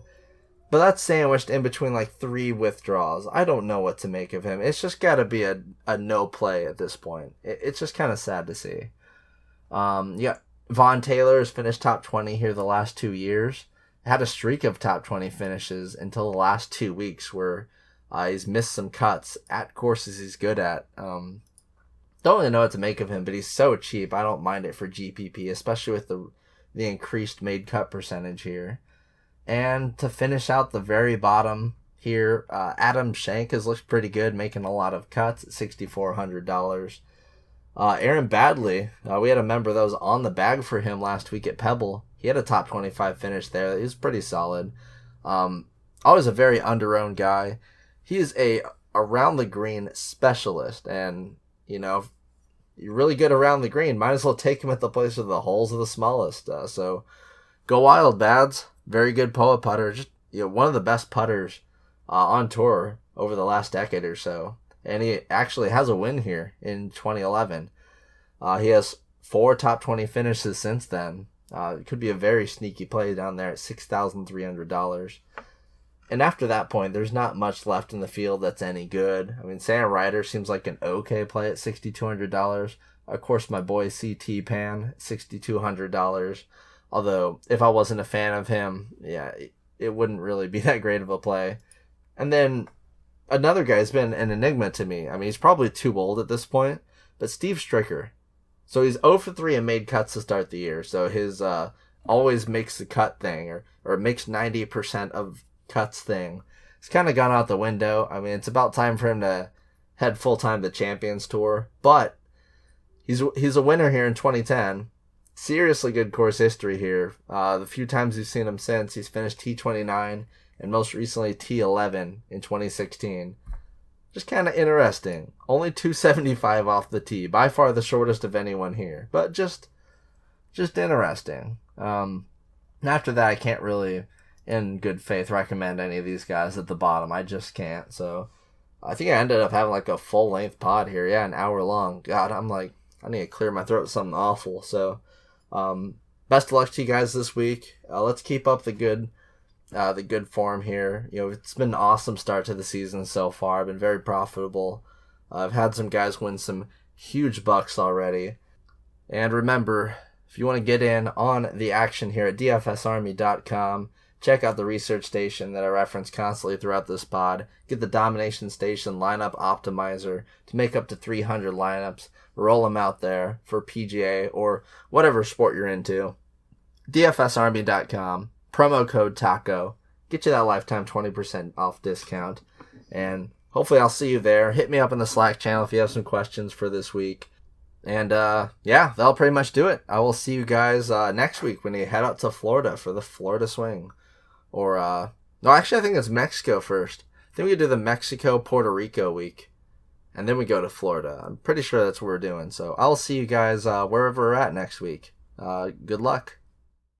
but that's sandwiched in between like 3 withdrawals. I don't know what to make of him. It's just got to be a no play at this point. It's just kind of sad to see. Yeah, Vaughn Taylor has finished top 20 here the last 2 years. Had a streak of top 20 finishes until the last 2 weeks where he's missed some cuts at courses he's good at. Don't really know what to make of him, but he's so cheap. I don't mind it for GPP, especially with the increased made cut percentage here. And to finish out the very bottom here, Adam Schenk has looked pretty good, making a lot of cuts at $6,400. Aaron Badley, we had a member that was on the bag for him last week at Pebble. He had a top 25 finish there. He was pretty solid. Always a very under-owned guy. He is a around the green specialist, and you know, if you're really good around the green, might as well take him at the place where the holes are the smallest. So go wild, Bads. Very good POA putter. Just one of the best putters on tour over the last decade or so. And he actually has a win here in 2011. He has 4 top 20 finishes since then. It could be a very sneaky play down there at $6,300. And after that point, there's not much left in the field that's any good. I mean, Sam Ryder seems like an okay play at $6,200. Of course, my boy CT Pan, $6,200. Although, if I wasn't a fan of him, yeah, it wouldn't really be that great of a play. And then another guy's been an enigma to me. I mean, he's probably too old at this point, but Steve Stricker. So he's 0 for 3 and made cuts to start the year. So his always makes the cut thing, or makes 90% of cuts thing, it's kind of gone out the window. I mean, it's about time for him to head full-time to the Champions Tour, but he's a winner here in 2010. Seriously good course history here. The few times we've seen him since, he's finished T29 and most recently T11 in 2016. Just kind of interesting. Only 275 off the tee, by far the shortest of anyone here, but just interesting. After that, I can't really, in good faith, recommend any of these guys at the bottom. I just can't. So I think I ended up having like a full length pod here. Yeah, an hour long. God, I'm like, I need to clear my throat with something awful. So best of luck to you guys this week. Let's keep up the good form here. It's been an awesome start to the season so far. I've been very profitable. I've had some guys win some huge bucks already. And remember, if you want to get in on the action here at dfsarmy.com, check out the research station that I reference constantly throughout this pod. Get the Domination Station lineup optimizer to make up to 300 lineups. Roll them out there for PGA or whatever sport you're into. dfsarmy.com, promo code TACO. Get you that lifetime 20% off discount. And hopefully I'll see you there. Hit me up in the Slack channel if you have some questions for this week. And yeah, that'll pretty much do it. I will see you guys next week when you head out to Florida for the Florida Swing. Or, no, actually I think it's Mexico first. I think we do the Mexico-Puerto Rico week. And then we go to Florida. I'm pretty sure that's what we're doing. So I'll see you guys wherever we're at next week. Good luck.